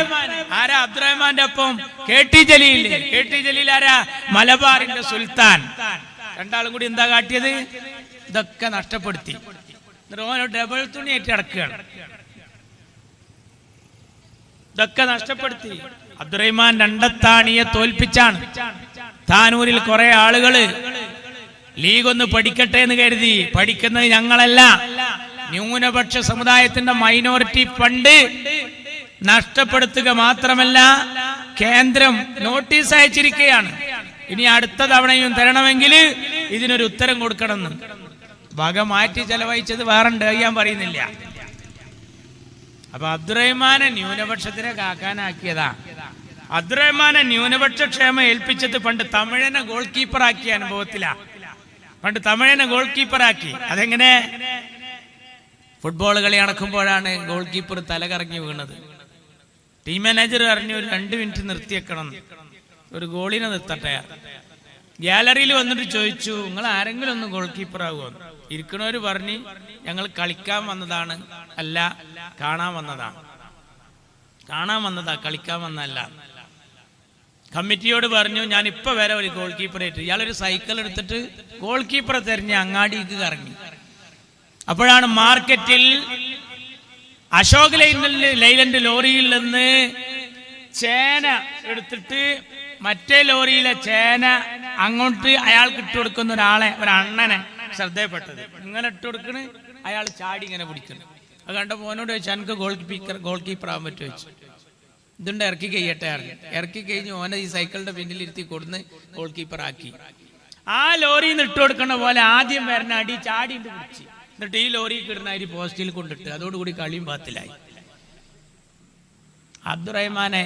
ആരാ അബ്ദുറഹ്മാന്റെ ഒപ്പം? KT ജലീൽ. KT ജലീൽ ആരാ? മലബാറിന്റെ സുൽത്താൻ. രണ്ടാളും കൂടി എന്താ കാട്ടിയത്? ഇതൊക്കെ നഷ്ടപ്പെടുത്തി. ഡബിൾ തുണി ഏറ്റി അടക്കുകയാണ്. ഇതൊക്കെ നഷ്ടപ്പെടുത്തി. അബ്ദുറഹ്മാൻ രണ്ടത്താണിയെ തോൽപ്പിച്ചാണ്. താനൂരിൽ കുറെ ആളുകള് ലീഗ് ഒന്ന് പഠിക്കട്ടെ എന്ന് കരുതി. പഠിക്കുന്നത് ഞങ്ങളല്ല, ന്യൂനപക്ഷ സമുദായത്തിന്റെ മൈനോറിറ്റി ഫണ്ട് നഷ്ടപ്പെടുത്തുക മാത്രമല്ല കേന്ദ്രം നോട്ടീസ് അയച്ചിരിക്കുകയാണ്. ഇനി അടുത്ത തവണയും തരണമെങ്കിൽ ഇതിനൊരു ഉത്തരം കൊടുക്കണമെന്ന്. വക മാറ്റി ചെലവഴിച്ചത് വേറുണ്ട്, ഞാൻ പറയുന്നില്ല. അപ്പൊ അബ്ദുറഹ്മാനെ ന്യൂനപക്ഷത്തിനെ കാക്കാനാക്കിയതാ. അബ്ദുറഹ്മാനെ ന്യൂനപക്ഷ ക്ഷേമം ഏൽപ്പിച്ചത് പണ്ട് തമിഴനെ ഗോൾ കീപ്പറാക്കിയ അനുഭവത്തിലാ. പണ്ട് തമിഴനെ ഗോൾ കീപ്പറാക്കി. അതെങ്ങനെ? ഫുട്ബോൾ കളി നടക്കുമ്പോഴാണ് ഗോൾ കീപ്പർ തലകറങ്ങി വീണത്. ടീം മാനേജർ പറഞ്ഞു ഒരു 2 മിനിറ്റ് നിർത്തിയേക്കണം, ഒരു ഗോളിനെ നിർത്തട്ടെ. ഗാലറിയിൽ വന്നിട്ട് ചോദിച്ചു, നിങ്ങൾ ആരെങ്കിലും ഒന്ന് ഗോൾ കീപ്പർ ആകുമോ? ഇരിക്കണവര് പറഞ്ഞു, ഞങ്ങൾ കളിക്കാൻ വന്നതാണ്, അല്ല കാണാൻ വന്നതാണ്. കാണാൻ വന്നതാ, കളിക്കാൻ വന്നതല്ല. കമ്മിറ്റിയോട് പറഞ്ഞു, ഞാൻ ഇപ്പൊ വരെ ഒരു ഗോൾ കീപ്പറായിട്ട്. ഇയാളൊരു സൈക്കിൾ എടുത്തിട്ട് ഗോൾ കീപ്പറെ തെരഞ്ഞ് അങ്ങാടിക്ക് കറങ്ങി. അപ്പോഴാണ് മാർക്കറ്റിൽ അശോക് ലൈലൻഡ് ലോറിയിൽ നിന്ന് ചേന എടുത്തിട്ട് മറ്റേ ലോറിയിലെ ചേന അങ്ങോട്ട് അയാൾക്ക് ഇട്ട് കൊടുക്കുന്ന ഒരണ്ണനെ ശ്രദ്ധയപ്പെട്ടത്. ഇങ്ങനെ ഇട്ട് കൊടുക്കണ്, അയാൾ ചാടി ഇങ്ങനെ പിടിക്കുന്നു. അത് കണ്ട മോനോട് ചോദിച്ചു, എനിക്ക് ഗോൾ കീപ്പർ ആവാൻ പറ്റുമോ ചോദിച്ചു. ഇതുണ്ട്, ഇറക്കി കഴിയട്ടെ. ഇറക്കി കഴിഞ്ഞ് ഓനെ ഈ സൈക്കിളിന്റെ പിന്നിലിരുത്തി കൊടുന്ന് ഗോൾ കീപ്പർ ആക്കി. ആ ലോറിയിൽ നിന്ന് ഇട്ട് കൊടുക്കണ പോലെ ആദ്യം വരുന്ന അടി ചാടിയിട്ട് പിടിച്ച്, എന്നിട്ട് ഈ ലോറി കിടന്ന അരി പോസ്റ്റിൽ കൊണ്ടിട്ട് അതോടുകൂടി കളിയും പാത്തിലായി. അബ്ദുറഹ്മാനെ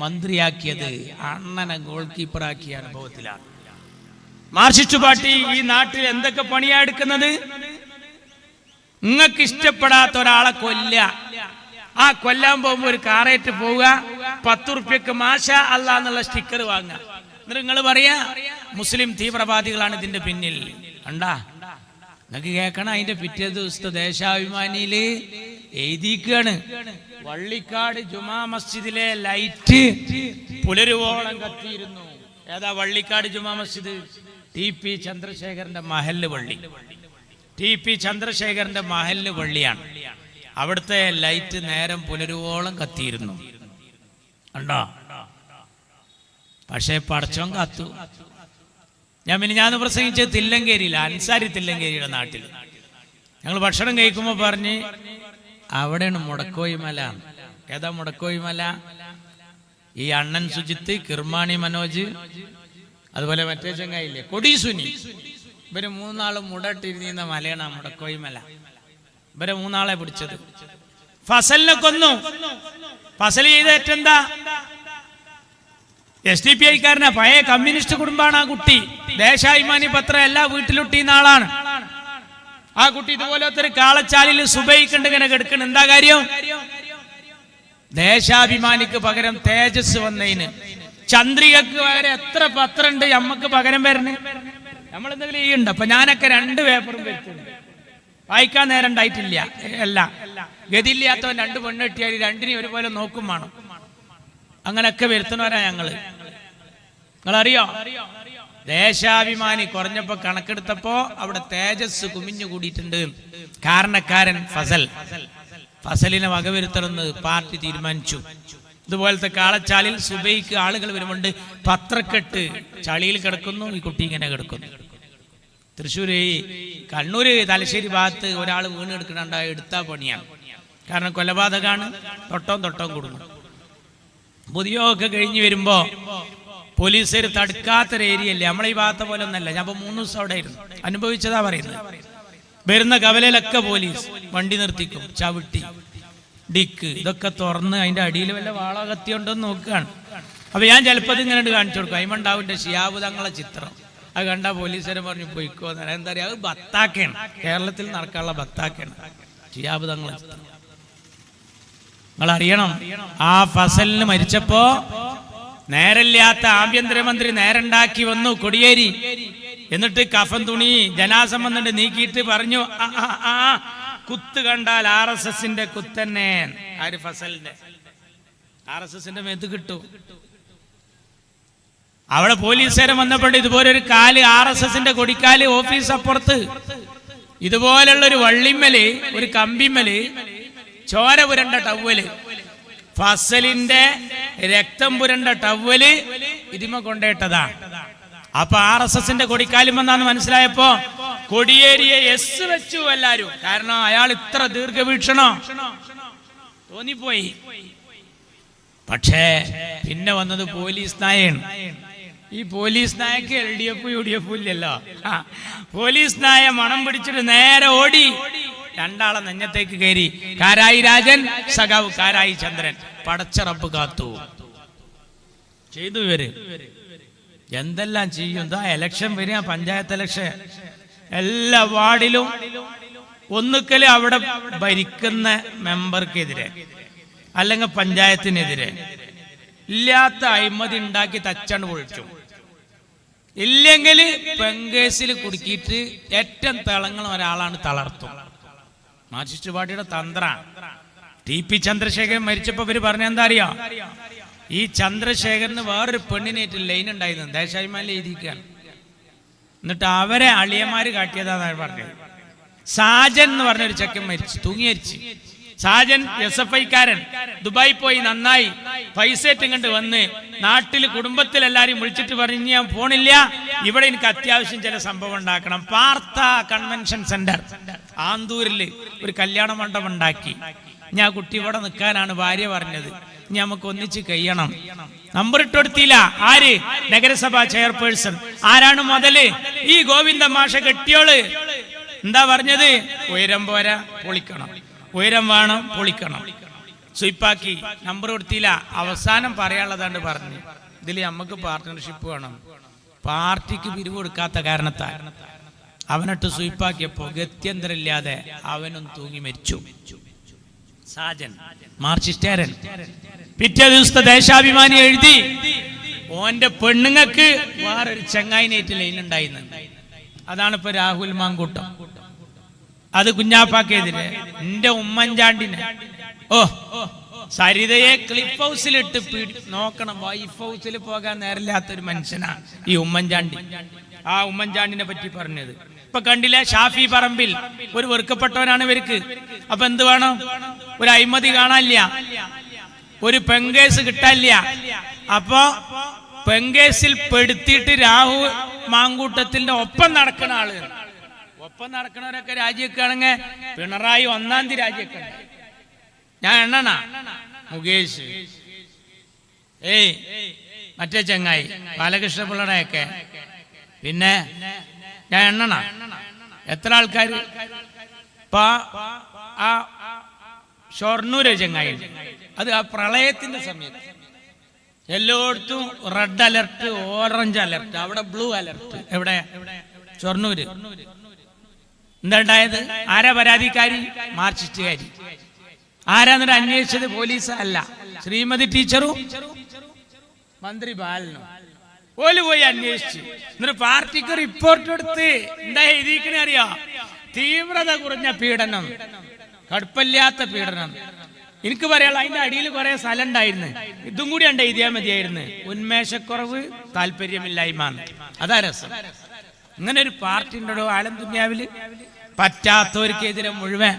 മന്ത്രിയാക്കിയത് അണ്ണനെ ഗോൾ കീപ്പറാക്കിയ അനുഭവത്തിലാണ്. മാർക്സിസ്റ്റ് പാർട്ടി ഈ നാട്ടിൽ എന്തൊക്കെ പണിയാ എടുക്കുന്നത്? നിങ്ങൾക്ക് ഇഷ്ടപ്പെടാത്ത ഒരാളെ കൊല്ല, ആ കൊല്ലാൻ പോകുമ്പോ ഒരു കാറേറ്റ് പോവുക, 10 റുപ്യക്ക് മാഷാ അല്ലാ എന്നുള്ള സ്റ്റിക്കർ വാങ്ങുക. എന്നിട്ട് നിങ്ങൾ പറയാ മുസ്ലിം തീവ്രവാദികളാണ് ഇതിന്റെ പിന്നിൽ. കണ്ടാ, നിങ്ങൾക്ക് കേൾക്കണം. അതിന്റെ പിറ്റേ ദിവസത്തെ ദേശാഭിമാനിയില് എഴുതിക്കാണ്, വള്ളിക്കാട് ജുമാ മസ്ജിദിലെ ലൈറ്റ് പുലരുവോളം കത്തിയിരുന്നു. ഏതാ വള്ളിക്കാട് ജുമാ മസ്ജിദ്? TP ചന്ദ്രശേഖരന്റെ മഹല്ല് പള്ളി. TP ചന്ദ്രശേഖരന്റെ മഹല്ല് പള്ളിയാണ്. അവിടുത്തെ ലൈറ്റ് നേരം പുലരുവോളം കത്തിയിരുന്നു. കണ്ടോ? പക്ഷേ പടച്ചോൻ കത്തു. ഞാൻ പ്രസംഗിച്ചത് തില്ലങ്കേരിയില്ല, അൻസാരി തില്ലങ്കേരിയുടെ നാട്ടിൽ. ഞങ്ങൾ ഭക്ഷണം കഴിക്കുമ്പോൾ പറഞ്ഞ് അവിടെയാണ് മുടക്കോയി മല. ഏതാ മുടക്കോയി മല? ഈ അണ്ണൻ സുജിത്ത്, കിർമാണി മനോജ്, അതുപോലെ മറ്റേ ചങ്ങായില്ലേ കൊടീസുനി, ഇവര് 3 നാളും മുടട്ടിരുന്ന മലയാണ് മുടക്കോയി മല. ഇവരെ 3 നാളെ പിടിച്ചത്. ഫസലിനെ കൊന്നു. ഫസൽ ചെയ്ത ഏറ്റെന്താ? SDPI-കാരനാ, പഴയ കമ്മ്യൂണിസ്റ്റ് കുടുംബാണ് ആ കുട്ടി. ദേശാഭിമാനി പത്രം എല്ലാ വീട്ടിലൊട്ടിയുന്ന ആളാണ് ആ കുട്ടി. ഇതുപോലത്തെ ഒരു കാളച്ചാലിൽ സുബൈക്കണ്ട് ഇങ്ങനെ കിടക്കണം. എന്താ കാര്യം? ദേശാഭിമാനിക്ക് പകരം തേജസ് വന്നതിന്, ചന്ദ്രികക്ക് പകരം എത്ര പത്രം ഉണ്ട് നമ്മക്ക് പകരം വരണേ? നമ്മളെന്തെങ്കിലും ഈ ഉണ്ട്. അപ്പൊ ഞാനൊക്കെ 2 പേപ്പറും വരുത്തുണ്ട്, വായിക്കാൻ നേരം ഉണ്ടായിട്ടില്ല. അല്ല, ഗതിയില്ലാത്തവൻ 2 പെണ്ണ് കിട്ടിയാൽ 2നെയും ഒരുപോലെ നോക്കും വേണം. അങ്ങനെയൊക്കെ വരുത്തണവരാ ഞങ്ങള്. നിങ്ങളറിയോ, ദേശാഭിമാനി കുറഞ്ഞപ്പോ കണക്കെടുത്തപ്പോ അവിടെ തേജസ് കുമിഞ്ഞു കൂടിയിട്ടുണ്ട്. കാരണക്കാരൻ ഫസലിനെ വകവരുത്തണമെന്ന് പാർട്ടി തീരുമാനിച്ചു. ഇതുപോലത്തെ കാളച്ചാലിൽ സുബൈക്ക് ആളുകൾ വരുമ്പോണ്ട് പത്രക്കെട്ട് ചളിയിൽ കിടക്കുന്നു, ഈ കുട്ടി ഇങ്ങനെ കിടക്കുന്നു. തൃശ്ശൂര്, കണ്ണൂര്, തലശ്ശേരി ഭാഗത്ത് ഒരാൾ വീണ് എടുക്കണുണ്ടായ എടുത്താ പണിയാണ്. കാരണം കൊലപാതകമാണ്, തൊട്ടവും കൊടുക്കും. പുതിയൊക്കെ കഴിഞ്ഞ് വരുമ്പോ പോലീസുകാർ തടുക്കാത്തൊരു ഏരിയല്ലേ, നമ്മളെ ഈ ഭാഗത്തെ പോലെ ഒന്നല്ല. ഞാൻ 3 ദിവസം അവിടെ ആയിരുന്നു, അനുഭവിച്ചതാ പറയുന്നത്. വരുന്ന കവലയിലൊക്കെ പോലീസ് വണ്ടി നിർത്തിക്കും, ചവിട്ടി ഡിക്ക് ഇതൊക്കെ തുറന്ന് അതിന്റെ അടിയിൽ വല്ല വാള കത്തിയുണ്ടോന്ന് നോക്കുകയാണ്. അപ്പൊ ഞാൻ ചിലപ്പോൾ ഇങ്ങനെ കാണിച്ചു കൊടുക്കും. അയ്മണ്ടാവിന്റെ ഷിയാബ് തങ്ങളെ ചിത്രം. അത് കണ്ടാ പോലീസുകാരെ പറഞ്ഞു പോയിക്കോ. എന്താ പറയാ, അത് ബത്താക്കാണ്, കേരളത്തിൽ നടക്കാനുള്ള ബത്താക്കാണ് ഷിയാബ് തങ്ങളെ ചിത്രം. നിങ്ങൾ അറിയണം, ആ ഫസലിന് മരിച്ചപ്പോ നേരല്ലാത്ത ആഭ്യന്തരമന്ത്രി നേരണ്ടാക്കി വന്നു കൊടിയേരി. എന്നിട്ട് കഫൻ തുണി ജനാസം വന്നിട്ട് നീക്കിയിട്ട് പറഞ്ഞു, കുത്ത് കണ്ടാൽ RSSന്റെ കുത്തന്നെ. ആര്? ഫസലിന്റെ. RSSന്റെ മേത്ത് കിട്ടും. അവിടെ പോലീസുകാരൻ വന്നപ്പോൾ ഇതുപോലെ ഒരു കാല്, RSSന്റെ കൊടിക്കാല് ഓഫീസ് അപ്പുറത്ത്, ഇതുപോലുള്ള ഒരു വള്ളിമ്മല്, ഒരു കമ്പിമ്മല് ചോര പുരണ്ട ടവല്, ഫസലിന്റെ രക്തം പുരണ്ട ടവല് ഇതിമ കൊണ്ടേട്ടതാ. അപ്പൊ RSSന്റെ കൊടിക്കാലുമെന്നാന്ന് മനസ്സിലായപ്പോ കൊടിയേരിയെ S വെച്ചു എല്ലാരും. കാരണം അയാൾ ഇത്ര ദീർഘവീക്ഷണോ തോന്നിപ്പോയി. പക്ഷേ പിന്നെ വന്നത് പോലീസ് നായാണ്. ഈ പോലീസ് നായക്ക് LDF UDF ഇല്ലല്ലോ. പോലീസ് നായ മണം പിടിച്ചിട്ട് നേരെ ഓടി 2 ആളെ നെഞ്ഞത്തേക്ക് കയറി. കാരായി രാജൻ, സഖാവ് കാരായി ചന്ദ്രൻ. പടച്ച റബ്ബ് കാത്തു. ചെയ്തു ഇവര് എന്തെല്ലാം ചെയ്യും. എന്താ ഇലക്ഷൻ വരിക, പഞ്ചായത്ത് ഇലക്ഷൻ, എല്ലാ വാർഡിലും ഒന്നുക്കല് അവിടെ ഭരിക്കുന്ന മെമ്പർക്കെതിരെ അല്ലെങ്കിൽ പഞ്ചായത്തിനെതിരെ ഇല്ലാത്ത അഴിമതി ഉണ്ടാക്കി തച്ചാണ്ട് പൊളിച്ചു. ഇല്ലെങ്കിൽ പെങ്കേസിൽ കുടുക്കിയിട്ട് ഏറ്റവും തിളങ്ങുന്ന ഒരാളാണ് തളർത്തും. മാർക്സിസ്റ്റ് പാർട്ടിയുടെ തന്ത്ര. TP ചന്ദ്രശേഖരൻ മരിച്ചപ്പോ ഇവര് പറഞ്ഞ എന്താ അറിയാ, ഈ ചന്ദ്രശേഖരന് വേറൊരു പെണ്ണിനേറ്റ് ലൈൻ ഉണ്ടായിരുന്നു, ദേശാഭിമാനിൽ എഴുതിയിരിക്കുകയാണ്. എന്നിട്ട് അവരെ അളിയന്മാര് കാട്ടിയതാന്നാണ് പറഞ്ഞത്. സാജൻ എന്ന് പറഞ്ഞൊരു ചെക്കൻ മരിച്ചു, തൂങ്ങി മരിച്ചു. സാജൻ SFI-കാരൻ, ദുബായി പോയി നന്നായി പൈസ കണ്ട് വന്ന് നാട്ടിൽ കുടുംബത്തിൽ എല്ലാരും വിളിച്ചിട്ട് പറഞ്ഞു, ഞാൻ പോണില്ല, ഇവിടെ എനിക്ക് അത്യാവശ്യം ചില സംഭവം ഉണ്ടാക്കണം. പാർത്ത കൺവെൻഷൻ സെന്റർ ആന്തൂരില് ഒരു കല്യാണ മണ്ഡപം ഉണ്ടാക്കി. ഞാൻ കുട്ടി ഇവിടെ നിൽക്കാനാണ് ഭാര്യ പറഞ്ഞത്, ഇനി നമുക്ക് ഒന്നിച്ച് കഴിയണം. നമ്പർ ഇട്ടുകൊടുത്തില്ല. ആര്? നഗരസഭാ ചെയർപേഴ്സൺ. ആരാണ് മുതല്? ഈ ഗോവിന്ദ മാഷ കെട്ടിയോള്. എന്താ പറഞ്ഞത്? ഉയരം പോരാ, പൊളിക്കണം. ഉയരം വേണം, പൊളിക്കണം. സ്വീപ്പാക്കി. നമ്പർ കൊടുത്തില്ല. അവസാനം പറയാനുള്ളതാണ്ട് പറഞ്ഞു, ഇതിൽ നമുക്ക് പാർട്ട്ണർഷിപ്പ് വേണം. പാർട്ടിക്ക് പിരിവ് കൊടുക്കാത്ത കാരണത്താൽ അവനിട്ട് സ്വീപ്പാക്കിയപ്പോ ഗത്യന്തരമില്ലാതെ അവനും തൂങ്ങി മരിച്ചു. സാജൻ മാർക്സിസ്റ്റുകാരൻ. പിറ്റേ ദിവസത്തെ ദേശാഭിമാനി എഴുതി ഓന്റെ പെണ്ണുങ്ങൾക്ക് വേറൊരു ചങ്ങായിനേറ്റ് ലൈൻ ഉണ്ടായിരുന്നു. അതാണ് ഇപ്പൊ രാഹുൽ മാങ്കൂട്ടം. അത് കുഞ്ഞാപ്പാക്കെതിരെ എന്റെ ഉമ്മൻചാണ്ടിനെ സരിതയെ ക്ലിപ്പ് ഹൗസിലിട്ട് നോക്കണം. വൈഫ് ഹൗസിൽ പോകാൻ നേരമില്ലാത്തൊരു മനുഷ്യനാണ് ഈ ഉമ്മൻചാണ്ടി. ആ ഉമ്മൻചാണ്ടിനെ പറ്റി പറഞ്ഞത് ഇപ്പൊ കണ്ടില്ലേ? ഷാഫി പറമ്പിൽ ഒരു വെറുക്കപ്പെട്ടവനാണ് ഇവർക്ക്. അപ്പൊ എന്ത് വേണം? ഒരു അഴിമതി കാണാനില്ല, ഒരു പെങ്കേസ് കിട്ടാനില്ല. അപ്പൊ പെങ്കേസിൽ പെടുത്തിയിട്ട് രാഹുൽ മാങ്കൂട്ടത്തിന്റെ ഒപ്പം നടക്കുന്ന ആള്, ഒപ്പം നടക്കുന്നവരൊക്കെ രാജിവെക്കുകയാണെങ്കിൽ പിണറായി 1-ാം തീയതി രാജിവെക്കണ്ട. ഞാൻ എണ്ണണ മുകേഷ്, മറ്റേ ചങ്ങായി ബാലകൃഷ്ണപിള്ളയുടെയൊക്കെ, പിന്നെ ഞാൻ എണ്ണണ എത്ര ആൾക്കാർ. ഇപ്പൊ ആ ഷൊർണൂര് ചങ്ങായി, അത് ആ പ്രളയത്തിന്റെ സമയത്ത് എല്ലായിടത്തും റെഡ് അലർട്ട്, ഓറഞ്ച് അലർട്ട്, അവിടെ ബ്ലൂ അലർട്ട്. എവിടെ? ഷൊർണൂര്. എന്താ ഉണ്ടായത്? ആരാ പരാതിക്കാരി? മാർക്സിസ്റ്റുകാരി. ആരാന്നിട്ട് അന്വേഷിച്ചത്? പോലീസ് അല്ല, ശ്രീമതി ടീച്ചറും മന്ത്രി ബാലനും. ഓല് പോയി അന്വേഷിച്ചു. എന്നിട്ട് പാർട്ടിക്ക് റിപ്പോർട്ട് എടുത്ത് എന്താ എഴുതിക്കണേ അറിയോ? തീവ്രത കുറഞ്ഞ പീഡനം, കടുപ്പില്ലാത്ത പീഡനം. എനിക്ക് പറയാനുള്ള അതിന്റെ അടിയിൽ കുറെ സ്ഥലം ഉണ്ടായിരുന്നു. ഇതും കൂടി ഉണ്ട് എഴുതിയാൽ മതിയായിരുന്നു. ഉന്മേഷക്കുറവ്, താല്പര്യമില്ലായ്മ. അതാ രസം. ഇങ്ങനെ ഒരു പാർട്ടി ഉണ്ടോ ആലം ദുനിയാവില്? പറ്റാത്തവർക്കെതിരെ മുഴുവൻ.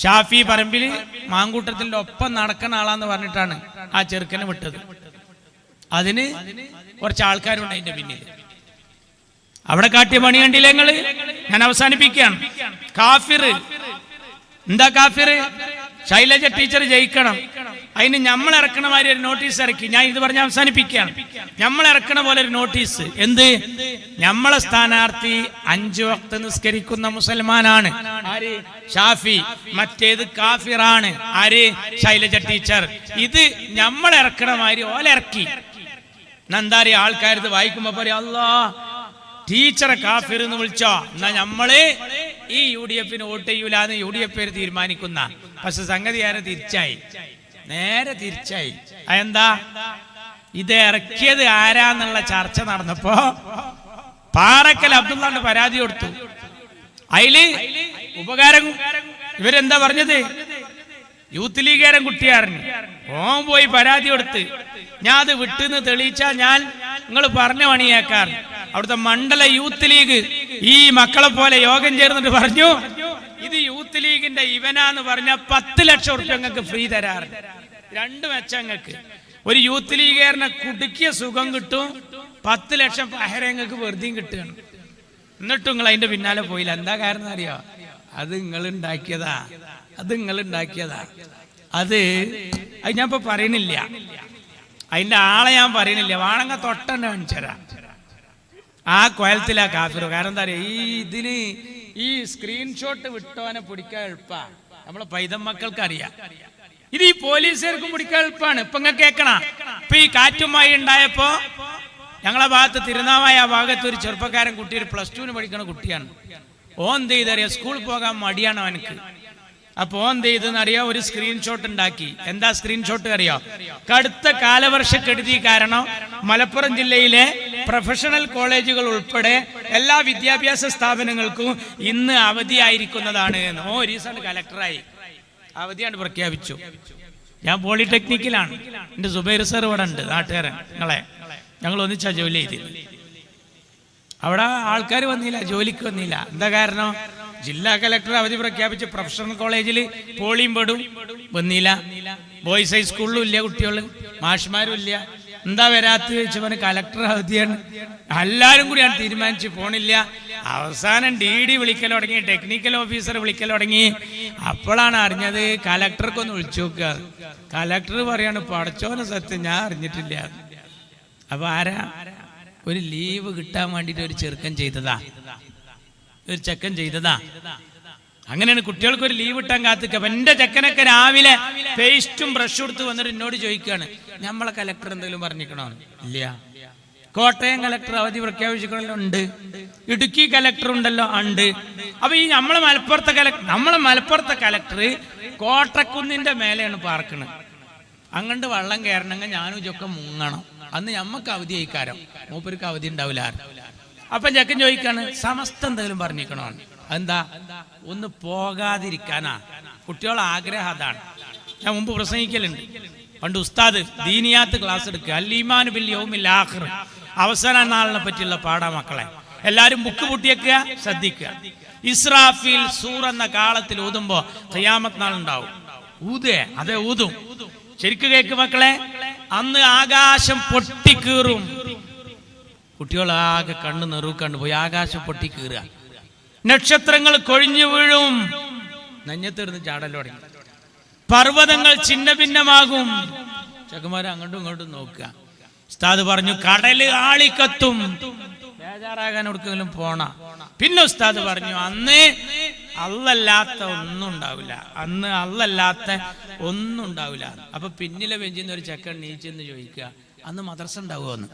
ഷാഫി പറമ്പില് മാങ്കൂട്ടത്തിന്റെ ഒപ്പം നടക്കുന്ന ആളാന്ന് പറഞ്ഞിട്ടാണ് ആ ചെറുക്കനെ വിട്ടത്. അതിന് കുറച്ച് ആൾക്കാരുണ്ട് അതിന്റെ പിന്നിൽ. അവിടെ കാട്ടിയ പണി കണ്ടില്ലേ നിങ്ങള്? ഞാൻ അവസാനിപ്പിക്കുകയാണ്. കാഫിർ. എന്താ കാഫിർ? ശൈലജ ടീച്ചർ ജയിക്കണം, അതിന് നമ്മൾ ഇറക്കണ മാതിരി ഒരു നോട്ടീസ് ഇറക്കി. ഞാൻ ഇത് പറഞ്ഞ് അവസാനിപ്പിക്കുകയാണ്. നമ്മൾ ഇറക്കണ പോലെ ഒരു നോട്ടീസ്. എന്ത്? നമ്മളെ സ്ഥാനാർത്ഥി 5 വക്ത് നിസ്കരിക്കുന്ന മുസൽമാനാണ്. ആര്? ഷാഫി. മറ്റേത് കാഫിറാണ്. ആര്? ശൈലജ ടീച്ചർ. ഇത് നമ്മൾ ഇറക്കണ മാതിരി ഓലിറക്കി. എന്താ അറിയാ? ആൾക്കാരത് വായിക്കുമ്പോ പറയാ, അല്ലാ ടീച്ചറെ കാഫിർ എന്ന് വിളിച്ചോ, എന്നാ നമ്മള് ഈ UDF വോട്ട് ചെയ്യൂലെന്ന് UDF പേര് തീരുമാനിക്കുന്ന. പക്ഷെ സംഗതി ആരെ തിരിച്ചായി, നേരെ തിരിച്ചായി. അതെന്താ? ഇത് ഇറക്കിയത് ആരാന്നുള്ള ചർച്ച നടന്നപ്പോ പാറക്കൽ അബ്ദുള്ളാന്റെ പരാതി കൊടുത്തു. അതില് ഉപകാരം ഇവരെന്താ പറഞ്ഞത്? യൂത്ത് ലീഗുകാരൻ കുട്ടിയാറിന് ഓൻ പോയി പരാതി കൊടുത്ത്, ഞാൻ അത് വിട്ടെന്ന് തെളിയിച്ചാ ഞാൻ നിങ്ങൾ പറഞ്ഞ പണിയേക്കാർ. അവിടുത്തെ മണ്ഡല യൂത്ത് ലീഗ് ഈ മക്കളെ പോലെ യോഗം ചേർന്നിട്ട് പറഞ്ഞു, ഇത് യൂത്ത് ലീഗിന്റെ ഇവനാന്ന് പറഞ്ഞ 10 ലക്ഷം ഉറുപ്പ്യ ഞങ്ങൾക്ക് ഫ്രീ തരാറുണ്ട്. 2 മെച്ചങ്ങൾക്ക്. ഒരു യൂത്ത് ലീഗുകാരനെ കുടുക്കിയ സുഖം കിട്ടും, 10 ലക്ഷം പഹരങ്ങൾക്ക് വെറുതെയും കിട്ടുകയാണ്. എന്നിട്ടും നിങ്ങൾ അതിന്റെ പിന്നാലെ പോയില്ല. എന്താ കാരണം അറിയോ? അത് നിങ്ങൾ ഉണ്ടാക്കിയതാ, അത് നിങ്ങൾ ഉണ്ടാക്കിയതാ. അത് ഞാൻ ഇപ്പൊ പറയണില്ല, അതിന്റെ ആളെ ഞാൻ പറയണില്ല. വാണങ്ങ തൊട്ടെന്നെ കാണിച്ചുതരാം. ആ കോലത്തിലാ കാഫിർ. കാരണം എന്താ പറയാ, ഇതിന് ഈ സ്ക്രീൻഷോട്ട് വിട്ടോനെ പിടിക്കാൻ എളുപ്പാ. നമ്മളെ പൈതം മക്കൾക്ക് അറിയാം. ഇത് ഈ പോലീസുകാർക്കും പിടിക്കാൻ എളുപ്പമാണ്. ഇപ്പൊ ഇങ്ങനെ കേൾക്കണ, ഇപ്പൊ ഈ കാറ്റുമായി ഉണ്ടായപ്പോ ഞങ്ങളെ ഭാഗത്ത് തിരുനാവായ ആ ഭാഗത്ത് ഒരു ചെറുപ്പക്കാരൻ കുട്ടി, ഒരു +2 പഠിക്കുന്ന കുട്ടിയാണ്. ഓൻ എന്ത് ചെയ്തറിയാം? സ്കൂളിൽ പോകാൻ മടിയാണ് അവനക്ക്. അപ്പൊ ഓൻ എന്ത് ചെയ്തെന്നറിയാം? ഒരു സ്ക്രീൻഷോട്ട് ഉണ്ടാക്കി. എന്താ സ്ക്രീൻഷോട്ട് അറിയോ? കടുത്ത കാലവർഷക്കെടുതി കാരണം മലപ്പുറം ജില്ലയിലെ പ്രൊഫഷണൽ കോളേജുകൾ ഉൾപ്പെടെ എല്ലാ വിദ്യാഭ്യാസ സ്ഥാപനങ്ങൾക്കും ഇന്ന് അവധിയായിരിക്കുന്നതാണ് എന്ന്. ഓ റീസൺ കലക്ടറായി അവധിയാണ് പ്രഖ്യാപിച്ചു. ഞാൻ പോളിടെക്നിക്കിലാണ്. എന്റെ സുബൈർ സർ ഇവിടെ ഉണ്ട്, നാട്ടുകാരൻ. ഞങ്ങൾ ഒന്നിച്ചാ ജോലി ചെയ്തില്ല. അവിടെ ആൾക്കാർ വന്നില്ല, ജോലിക്ക് വന്നില്ല. എന്താ കാരണം? ജില്ലാ കലക്ടർ അവധി പ്രഖ്യാപിച്ച് പ്രൊഫഷണൽ കോളേജിൽ പോളിയും പെടും, വന്നില്ല. ബോയ്സ് ഹൈസ്കൂളിലും ഇല്ല കുട്ടികൾ, മാഷ്മാരും ഇല്ല. എന്താ വരാത്ത ചോദിച്ചവന് കലക്ടർ അവധിയാണ്. എല്ലാവരും കൂടിയാണ് തീരുമാനിച്ച് പോണില്ല. അവസാനം DD വിളിക്കൽ തുടങ്ങി, ടെക്നിക്കൽ ഓഫീസർ വിളിക്കൽ തുടങ്ങി. അപ്പോഴാണ് അറിഞ്ഞത് കലക്ടർക്കൊന്ന് വിളിച്ചു നോക്കുക. കലക്ടർ പറയാണ്, പടച്ചോനെ സത്യം ഞാൻ അറിഞ്ഞിട്ടില്ല. അപ്പൊ ആരാ? ഒരു ലീവ് കിട്ടാൻ വേണ്ടിട്ട് ഒരു ചെറുക്കൻ ചെയ്തതാ, ഒരു ചെക്കൻ ചെയ്തതാ. അങ്ങനെയാണ് കുട്ടികൾക്ക് ഒരു ലീവ് കിട്ടാൻ കാത്തിക്ക. എന്റെ ചെക്കനൊക്കെ രാവിലെ പേസ്റ്റും ബ്രഷും എടുത്ത് വന്നിട്ട് എന്നോട് ചോദിക്കുകയാണ്, നമ്മളെ കലക്ടർ എന്തെങ്കിലും പറഞ്ഞിക്കണോ? ഇല്ല. കോട്ടയം കലക്ടർ അവധി പ്രഖ്യാപിച്ചിട്ടുണ്ടല്ലോ, ഉണ്ട്. ഇടുക്കി കലക്ടർ ഉണ്ടല്ലോ, ഉണ്ട്. അപ്പൊ ഈ നമ്മളെ മലപ്പുറത്തെ കലക്ടർ കോട്ടക്കുന്നിന്റെ മേലെയാണ് പാർക്കണത്. അങ്ങണ്ട് വെള്ളം കയറണമെങ്കിൽ ഞാനും ഇതൊക്കെ മുങ്ങണം. അന്ന് ഞമ്മക്ക് അവധി അയക്കാരം, മൂപ്പർക്ക് അവധി ഉണ്ടാവില്ല. അപ്പൊ ചെക്കൻ ചോദിക്കാണ്, സമസ്ത എന്തെങ്കിലും പറഞ്ഞിരിക്കണോ? എന്താ? ഒന്ന് പോകാതിരിക്കാനാ കുട്ടികളുടെ ആഗ്രഹം. അതാണ് ഞാൻ മുമ്പ് പ്രസംഗിക്കലുണ്ട്. പണ്ട് ഉസ്താദ് ദീനിയാത്ത് ക്ലാസ് എടുക്കുക, അൽ-ഈമാനു ബിൽ യൗമിൽ ആഖിർ, അവസാന നാളിനെ പറ്റിയുള്ള പാടാ. മക്കളെ എല്ലാരും ബുക്ക് പൂട്ടിയേക്കുക, ശ്രദ്ധിക്കുക. ഇസ്രാഫീൽ സൂർ എന്ന കാലത്തിൽ ഊതുമ്പോ ഖിയാമത്ത് നാൾ ഉണ്ടാവും. അതെ ഊതും. ശരിക്കും കേക്ക് മക്കളെ. അന്ന് ആകാശം പൊട്ടിക്കീറും. കുട്ടികളാകെ കണ്ണ് നെറുക്കണ്ട് പോയി. ആകാശം പൊട്ടിക്കീറുക, നക്ഷത്രങ്ങൾ കൊഴിഞ്ഞു വീഴും, നെഞ്ഞത്തിരുന്ന് ചാടൽ തുടങ്ങി, പർവ്വതങ്ങൾ ഛിന്ന ഭിന്നമാകും. ചെക്കന്മാരെ അങ്ങോട്ടും ഇങ്ങോട്ടും നോക്കുക. ഉസ്താദ് പറഞ്ഞു, കടല് ആളിക്കത്തും, ബേജാറാകാൻ എവിടെക്കെങ്കിലും പോണ. പിന്നെ ഉസ്താദ് പറഞ്ഞു, അന്ന് അല്ലല്ലാത്ത ഒന്നും ഉണ്ടാവില്ല, അന്ന് അല്ലല്ലാത്ത ഒന്നും ഉണ്ടാവില്ല. അപ്പൊ പിന്നിലെ ബെഞ്ചിന്ന് ഒരു ചെക്കൻ നീച്ചെന്ന് ചോദിക്കുക, അന്ന് മദ്രസ ഉണ്ടാവുമെന്ന്.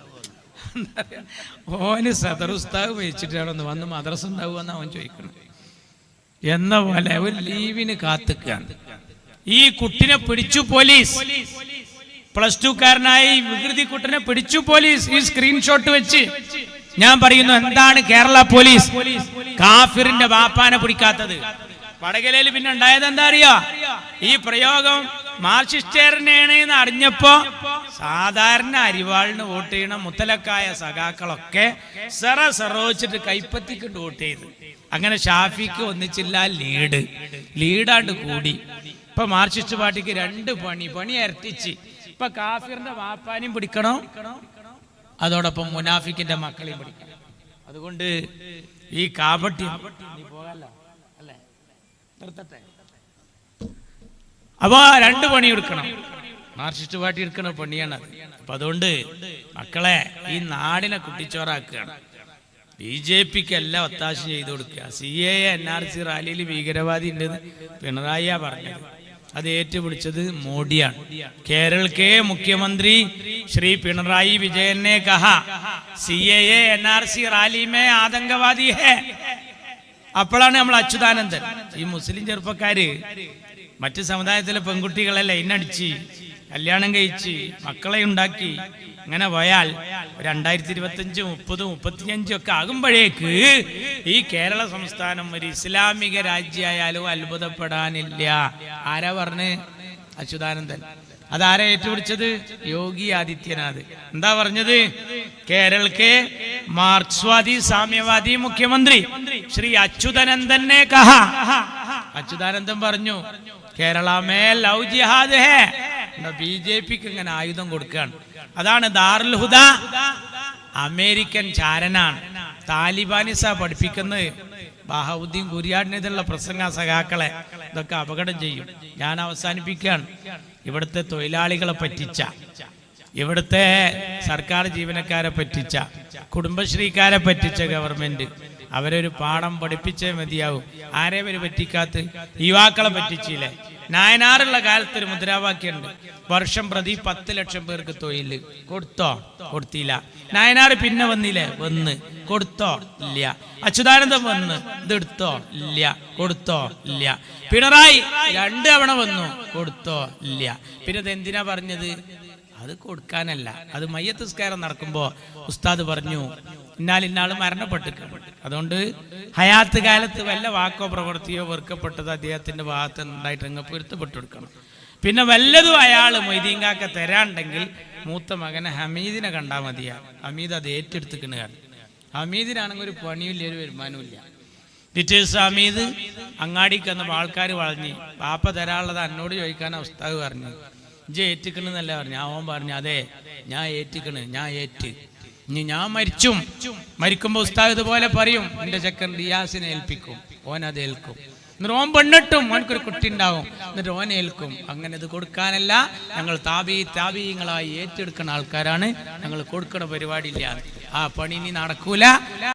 ഓന് സദർ ഉസ്താദ് വെച്ചിട്ടാണോ വന്ന് മദ്രസ ഉണ്ടാവുമെന്ന് അവൻ ചോദിക്കണം. എന്ന പോലെ ഒരു ലീവിന് കാത്തുക്കാണ്. ഈ കുട്ടിനെ പിടിച്ചു പോലീസ്. +2 കാരനായി വികൃതി കുട്ടനെ പിടിച്ചു പോലീസ്. ഈ സ്ക്രീൻഷോട്ട് വെച്ച് ഞാൻ പറയുന്നു, എന്താണ് കേരള പോലീസ് കാഫിറിന്റെ ബാപ്പാനെ പിടിക്കാത്തത്? വടകരയിൽ പിന്നെ ഉണ്ടായത് എന്താ അറിയോ? ഈ പ്രയോഗം മാർക്സിസ്റ്റേറിനെയാണ് എന്ന് അറിഞ്ഞപ്പോ സാധാരണ അരിവാളിന് വോട്ട് ചെയ്യണ മുത്തലക്കായ സഖാക്കളൊക്കെ സെറോച്ചിട്ട് കൈപ്പത്തിക്കൊണ്ട് വോട്ട് ചെയ്ത്. അങ്ങനെ ഷാഫിക്ക് ഒന്നിച്ചില്ല, ലീഡാണ്ട് കൂടി. ഇപ്പൊ മാർക്സിസ്റ്റ് പാർട്ടിക്ക് 2 പണി ഇരട്ടിച്ച്. ഇപ്പൊ കാഫിറിന്റെ വാപ്പാനെയും പിടിക്കണം, അതോടൊപ്പം മുനാഫിക്കിന്റെ മക്കളെയും പിടിക്കണം. അതുകൊണ്ട് ഈ കാപട്ടി അല്ലേ നിർത്തട്ടെ. അപ്പൊ 2 പണി എടുക്കണം. മാർക്സിസ്റ്റ് പാർട്ടി എടുക്കണ പണിയാണ്. അപ്പൊ അതുകൊണ്ട് മക്കളെ ഈ നാടിനെ കുട്ടിച്ചോറാക്കുകയാണ്. BJPക്ക് എല്ലാം ഒത്താശ ചെയ്തു കൊടുക്കുക. CAA NRC റാലിയിൽ ഭീകരവാദി ഉണ്ടെന്ന് പിണറായിയാ പറഞ്ഞത്. അത് ഏറ്റുപിടിച്ചത് മോഡിയാണ്. കേരള के मुख्यमंत्री श्री पिनराई विजयन ने कहा CAA NRC റാലി में ആതങ്കവാദി है. അപ്പോഴാണ് നമ്മൾ അച്യുതാനന്ദൻ, ഈ മുസ്ലിം ചെറുപ്പക്കാര് മറ്റ് സമുദായത്തിലെ പെൺകുട്ടികളെ ലൈനടിച്ച് കല്യാണം കഴിച്ച് മക്കളെ ഉണ്ടാക്കി അങ്ങനെ പോയാൽ 2025, 30, 35 ഒക്കെ ആകുമ്പോഴേക്ക് ഈ കേരള സംസ്ഥാനം ഒരു ഇസ്ലാമിക രാജ്യമായാലും അത്ഭുതപ്പെടാനില്ല. ആരാ പറഞ്ഞ്? അച്യുതാനന്ദൻ. അതാരാ ഏറ്റുപിടിച്ചത്? യോഗി ആദിത്യനാഥ്. എന്താ പറഞ്ഞത്? കേരളക്ക് മാർക്സ്വാദി സാമ്യവാദി മുഖ്യമന്ത്രി ശ്രീ അച്യുതാനന്ദനെ കഹ. അച്യുതാനന്ദൻ പറഞ്ഞു, കേരള മേ ലവ് ജിഹാദ് ഹേ. BJPക്ക് ഇങ്ങനെ ആയുധം കൊടുക്കുകയാണ്. അതാണ് ദാറുൽ ഹുദ അമേരിക്കൻ ചാരനാണ്. താലിബാനിസ പഠിപ്പിക്കുന്നത്. ബഹാവുദ്ദീൻ കുരിയാടിനെതിരുള്ള പ്രസംഗ സഖാക്കളെ ഇതൊക്കെ അപകടം ചെയ്യും. ഞാൻ അവസാനിപ്പിക്കുകയാണ്. ഇവിടുത്തെ തൊഴിലാളികളെ പറ്റിച്ച, ഇവിടുത്തെ സർക്കാർ ജീവനക്കാരെ പറ്റിച്ച, കുടുംബശ്രീക്കാരെ പറ്റിച്ച ഗവൺമെന്റ് അവരൊരു പാഠം പഠിപ്പിച്ചേ മതിയാവും. ആരെ അവര് പറ്റിക്കാത്ത? യുവാക്കളെ പറ്റിച്ചില്ലേ? നായനാറുള്ള കാലത്ത് ഒരു മുദ്രാവാക്യമുണ്ട്, വർഷം പ്രതി 10 ലക്ഷം പേർക്ക് തൊഴിൽ. കൊടുത്തോ? കൊടുത്തില്ല. നായനാറ് പിന്നെ വന്നില്ലേ? വന്ന്. കൊടുത്തോ? ഇല്ല. അച്യുതാനന്ദൻ വന്ന്. ഇതെടുത്തോ? ഇല്ല. കൊടുത്തോ? ഇല്ല. പിണറായി 2 തവണ വന്നു. കൊടുത്തോ? ഇല്ല. പിന്നെ ഇത് എന്തിനാ പറഞ്ഞത്? അത് കൊടുക്കാനല്ല. അത് മയ്യത്ത് നിസ്കാരം നടക്കുമ്പോ ഉസ്താദ് പറഞ്ഞു, ഇന്നാൾ മരണപ്പെട്ടിട്ടുണ്ട്, അതുകൊണ്ട് ഹയാത്ത് കാലത്ത് വല്ല വാക്കോ പ്രവൃത്തിയോ വെറുക്കപ്പെട്ടത് അദ്ദേഹത്തിന്റെ ഭാഗത്ത് ഉണ്ടായിട്ട് അങ്ങ് പൊരുത്തപ്പെട്ടു കൊടുക്കണം. പിന്നെ വല്ലതും അയാൾ മൊയ്തീങ്കാക്ക തരാണ്ടെങ്കിൽ മൂത്ത മകനെ ഹമീദിനെ കണ്ടാൽ മതിയാ. ഹമീദ് അത് ഏറ്റെടുത്തിക്കണ. ഹമീദിനാണെങ്കിൽ ഒരു പണിയില്ല, ഒരു വരുമാനമില്ല. ടീച്ചേഴ്സ് ഹമീദ് അങ്ങാടിക്ക് വന്നപ്പോൾ ആൾക്കാർ വളഞ്ഞ്, പാപ്പ തരാനുള്ളത് എന്നോട് ചോദിക്കാനാ ഉസ്താദ് പറഞ്ഞു. ഇജ്ജ് ഏറ്റിക്കണെന്നല്ല പറഞ്ഞു. അവൻ പറഞ്ഞു, അതെ ഞാൻ ഏറ്റിക്കണ്, ഞാൻ ഏറ്റ്. ഇനി ഞാൻ മരിക്കുമ്പോ ഉസ്താദ് ഇതുപോലെ പറയും, എന്റെ ചെക്കൻ റിയാസിനെ ഏൽപ്പിക്കും, ഓൻ അത് ഏൽക്കും. എന്നിട്ട് ഓൻ പെണ്ണിട്ടും ഓനക്കൊരു കുട്ടി ഉണ്ടാവും, എന്നിട്ട് ഓൻ ഏൽക്കും. അങ്ങനെ ഇത് കൊടുക്കാനല്ല, ഞങ്ങൾ താബീങ്ങളായി ഏറ്റെടുക്കുന്ന ആൾക്കാരാണ്, ഞങ്ങൾ കൊടുക്കണ പരിപാടിയില്ല. ആ പണി ഇനി നടക്കൂല.